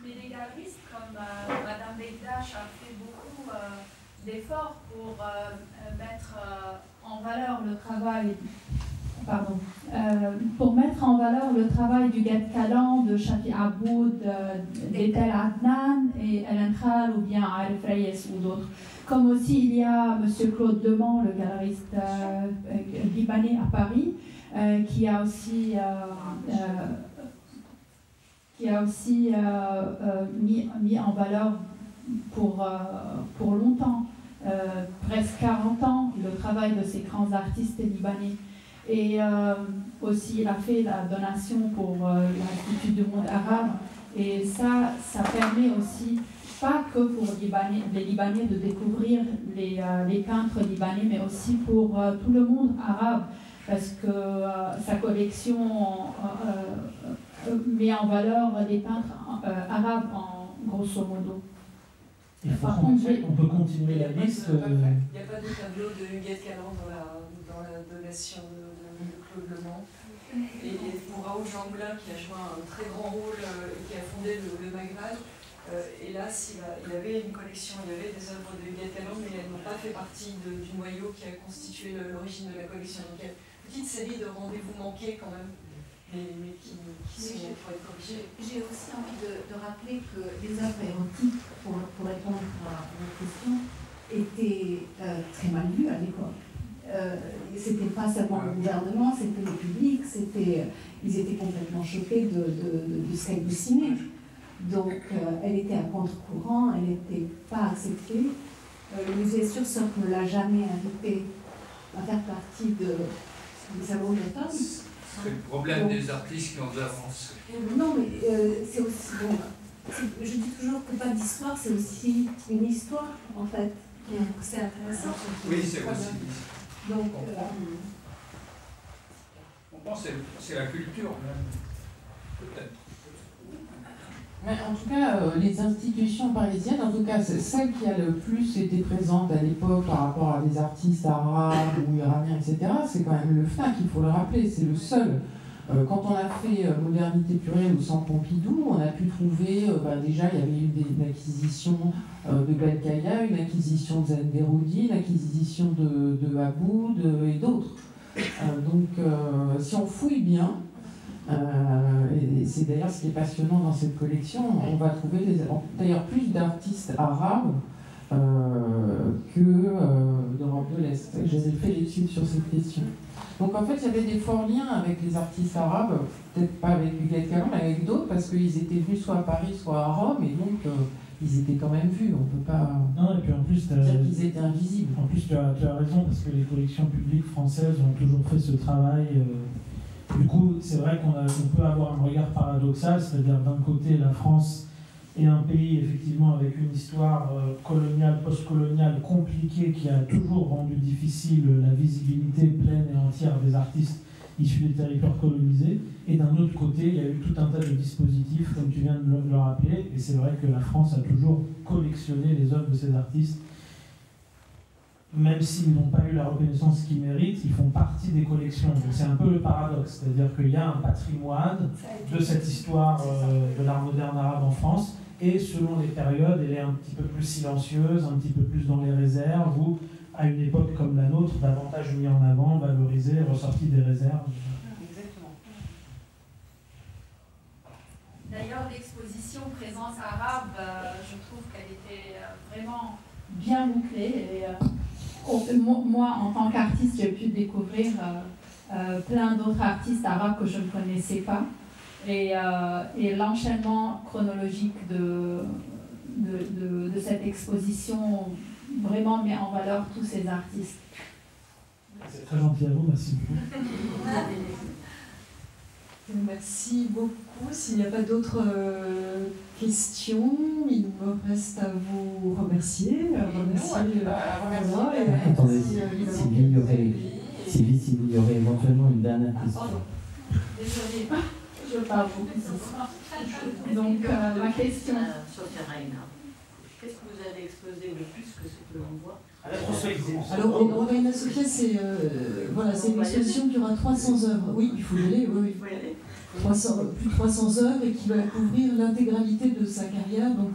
Mais les galeristes comme Madame Bekdash a fait beaucoup d'efforts pour mettre en valeur le travail. Pour mettre en valeur le travail du Gad Kalan, de Shafi Aboud, d'Etel Adnan et El Enkhal ou bien Arif Reyes ou d'autres. Comme aussi il y a M. Claude Demont, le galeriste libanais à Paris, qui a aussi mis en valeur pour longtemps, presque 40 ans, le travail de ces grands artistes libanais. Et aussi, il a fait la donation pour l'Institut du monde arabe. Et ça permet aussi pas que pour les Libanais de découvrir les peintres libanais, mais aussi pour tout le monde arabe, parce que sa collection met en valeur les peintres arabes en grosso modo. On peut continuer la liste. Il n'y a pas de tableau de Huguette Calland dans la donation de Claude Le Mans. Et pour Raoul Jean-Moulin, qui a joué un très grand rôle et qui a fondé le Maghreb, hélas, il avait une collection, il y avait des œuvres de Huguette Calland, mais elles n'ont pas fait partie du noyau qui a constitué l'origine de la collection. Donc il y a une petite série de rendez-vous manqués quand même, mais qui sont pour être corrigés. J'ai aussi envie de rappeler que les œuvres érotiques, pour répondre à votre question, étaient très mal vues à l'époque. C'était pas seulement le gouvernement, c'était le public, ils étaient complètement choqués de ce qu'elle dessinait. Donc elle était à contre-courant, elle n'était pas acceptée. Le musée Sur-Soc ne l'a jamais invitée à faire partie de salon d'automne. C'est le problème des artistes qui ont avancé. Non, mais c'est aussi bon. Je dis toujours que pas d'histoire, c'est aussi une histoire en fait. C'est intéressant. Oui, c'est aussi. Donc, on pense que c'est la culture même, peut-être. Mais en tout cas, les institutions parisiennes, en tout cas celle qui a le plus été présente à l'époque par rapport à des artistes arabes ou iraniens, etc., c'est quand même le FNAC, il faut le rappeler, c'est le seul. Quand on a fait Modernité plurielle au Centre Pompidou, on a pu trouver, déjà il y avait eu une acquisition de Belkaya, une acquisition de Zenderodi, une acquisition de Aboud et d'autres. Donc si on fouille bien, et c'est d'ailleurs ce qui est passionnant dans cette collection, on va trouver d'ailleurs plus d'artistes arabes que d'Europe de l'Est. J'avais fait l'étude sur cette question. Donc en fait, il y avait des forts liens avec les artistes arabes, peut-être pas avec Huguette Calland, mais avec d'autres, parce qu'ils étaient venus soit à Paris, soit à Rome, et donc ils étaient quand même vus. On ne peut pas non, et puis en plus, dire qu'ils étaient invisibles. En plus, tu as raison, parce que les collections publiques françaises ont toujours fait ce travail. Du coup, c'est vrai qu'on peut avoir un regard paradoxal, c'est-à-dire d'un côté, la France est un pays effectivement avec une histoire coloniale, post-coloniale compliquée qui a toujours rendu difficile la visibilité pleine et entière des artistes issus des territoires colonisés. Et d'un autre côté, il y a eu tout un tas de dispositifs, comme tu viens de le rappeler, et c'est vrai que la France a toujours collectionné les œuvres de ces artistes. Même s'ils n'ont pas eu la reconnaissance qu'ils méritent, ils font partie des collections. Donc c'est un peu le paradoxe, c'est-à-dire qu'il y a un patrimoine de cette histoire de l'art moderne arabe en France, et selon les périodes, elle est un petit peu plus silencieuse, un petit peu plus dans les réserves, ou à une époque comme la nôtre, davantage mis en avant, valorisée, ressortie des réserves. Exactement. D'ailleurs, l'exposition Présence arabe, je trouve qu'elle était vraiment bien bouclée. Et, moi, en tant qu'artiste, j'ai pu découvrir plein d'autres artistes arabes que je ne connaissais pas. Et l'enchaînement chronologique de cette exposition vraiment met en valeur tous ces artistes. C'est très gentil à vous, merci beaucoup. Merci beaucoup. S'il n'y a pas d'autres questions, il me reste à vous remercier. Attendez, Sylvie, s'il y aurait éventuellement une dernière question. Désolée, je parle beaucoup. Donc, ma question. Qu'est-ce que vous avez exposé de plus que ce que l'on voit? Alors, Reina Sofia, c'est une exposition qui aura 300 œuvres. Oui, il faut y aller. Oui. Plus de 300 œuvres et qui va couvrir l'intégralité de sa carrière, donc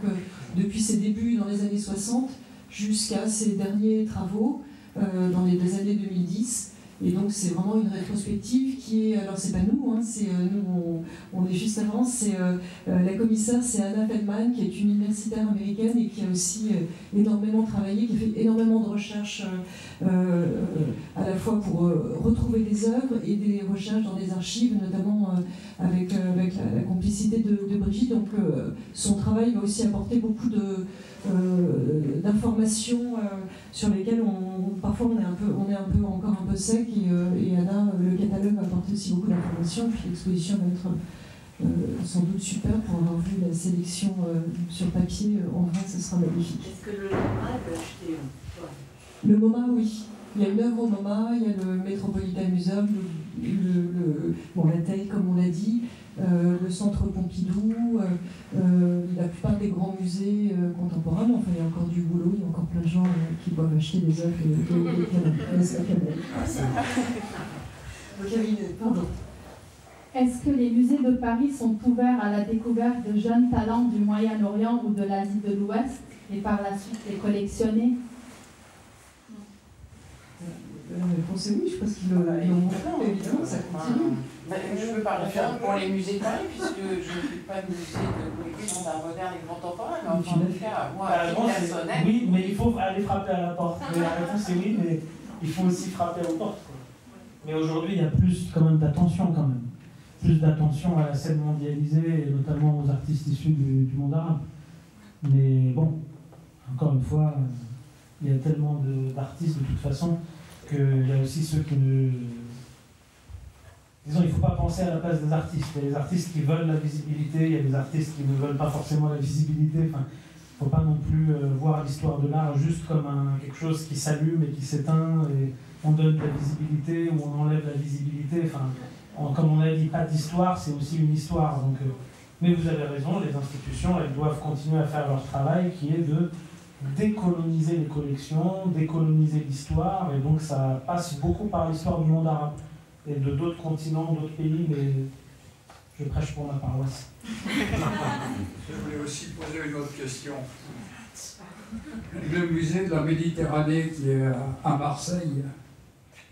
depuis ses débuts dans les années 60 jusqu'à ses derniers travaux dans les années 2010. Et donc c'est vraiment une rétrospective qui est, alors c'est pas nous, hein, c'est nous on est juste avant, c'est la commissaire, c'est Anna Feldman qui est une universitaire américaine et qui a aussi énormément travaillé, qui a fait énormément de recherches à la fois pour retrouver des œuvres et des recherches dans des archives, notamment avec la complicité de Brigitte. Donc son travail va aussi apporter beaucoup d'informations sur lesquelles parfois on est encore un peu sec et Anna, le catalogue va apporter aussi beaucoup d'informations, puis l'exposition va être sans doute super pour avoir vu la sélection sur papier. En vrai, ce sera magnifique. Est-ce que le MoMA peut acheter Le MoMA, oui. Il y a une œuvre au MoMA, il y a le Metropolitan Museum, la taille, comme on l'a dit, le Centre Pompidou, la plupart des grands musées contemporains. Enfin, il y a encore du boulot, il y a encore plein de gens qui doivent acheter des œuvres Est-ce que les musées de Paris sont ouverts à la découverte de jeunes talents du Moyen-Orient ou de l'Asie de l'Ouest et par la suite les collectionner? La réponse est oui, je pense qu'ils l'ont montré, évidemment, ça continue. Je peux pas répondre pour les musées de Paris, puisque je ne fais pas de musée de collection d'art moderne et contemporain, mais en tant que cas, moi, personnel. Oui, mais il faut aller frapper à la porte. Mais la réponse est oui, mais il faut aussi frapper aux portes. Mais aujourd'hui, il y a plus quand même d'attention, plus d'attention à la scène mondialisée, et notamment aux artistes issus du monde arabe. Mais bon, encore une fois, il y a tellement d'artistes de toute façon qu'il y a aussi ceux qui ne... Disons, il ne faut pas penser à la place des artistes. Il y a des artistes qui veulent la visibilité, il y a des artistes qui ne veulent pas forcément la visibilité. Enfin, il ne faut pas non plus voir l'histoire de l'art juste comme quelque chose qui s'allume et qui s'éteint, et on donne de la visibilité ou on enlève la visibilité. Enfin, comme on a dit, pas d'histoire, c'est aussi une histoire. Donc, mais vous avez raison, les institutions, elles doivent continuer à faire leur travail, qui est de décoloniser les collections, décoloniser l'histoire, et donc ça passe beaucoup par l'histoire du monde arabe et de d'autres continents, d'autres pays, mais je prêche pour ma paroisse. Je voulais aussi poser une autre question. Le musée de la Méditerranée qui est à Marseille,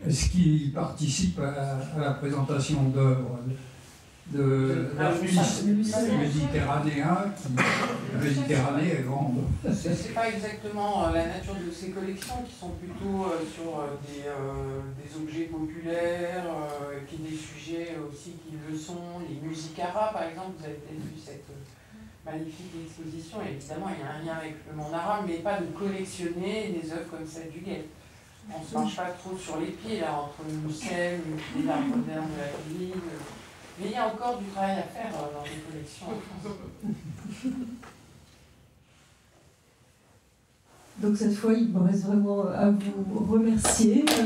est-ce qu'il participe à la présentation d'œuvres d'artistes méditerranéens? La Méditerranée est grande. C'est pas exactement la nature de ces collections qui sont plutôt sur des objets populaires, qui des sujets aussi qui le sont, les musiques arabes par exemple. Vous avez peut-être vu cette magnifique exposition, et évidemment il y a un lien avec le monde arabe, mais pas de collectionner des œuvres comme celle du Guet. On ne se marche pas trop sur les pieds là, entre Moussel, les arts modernes de la ville. Mais il y a encore du travail à faire dans les collections en France. Donc cette fois, il me reste vraiment à vous remercier. Merci.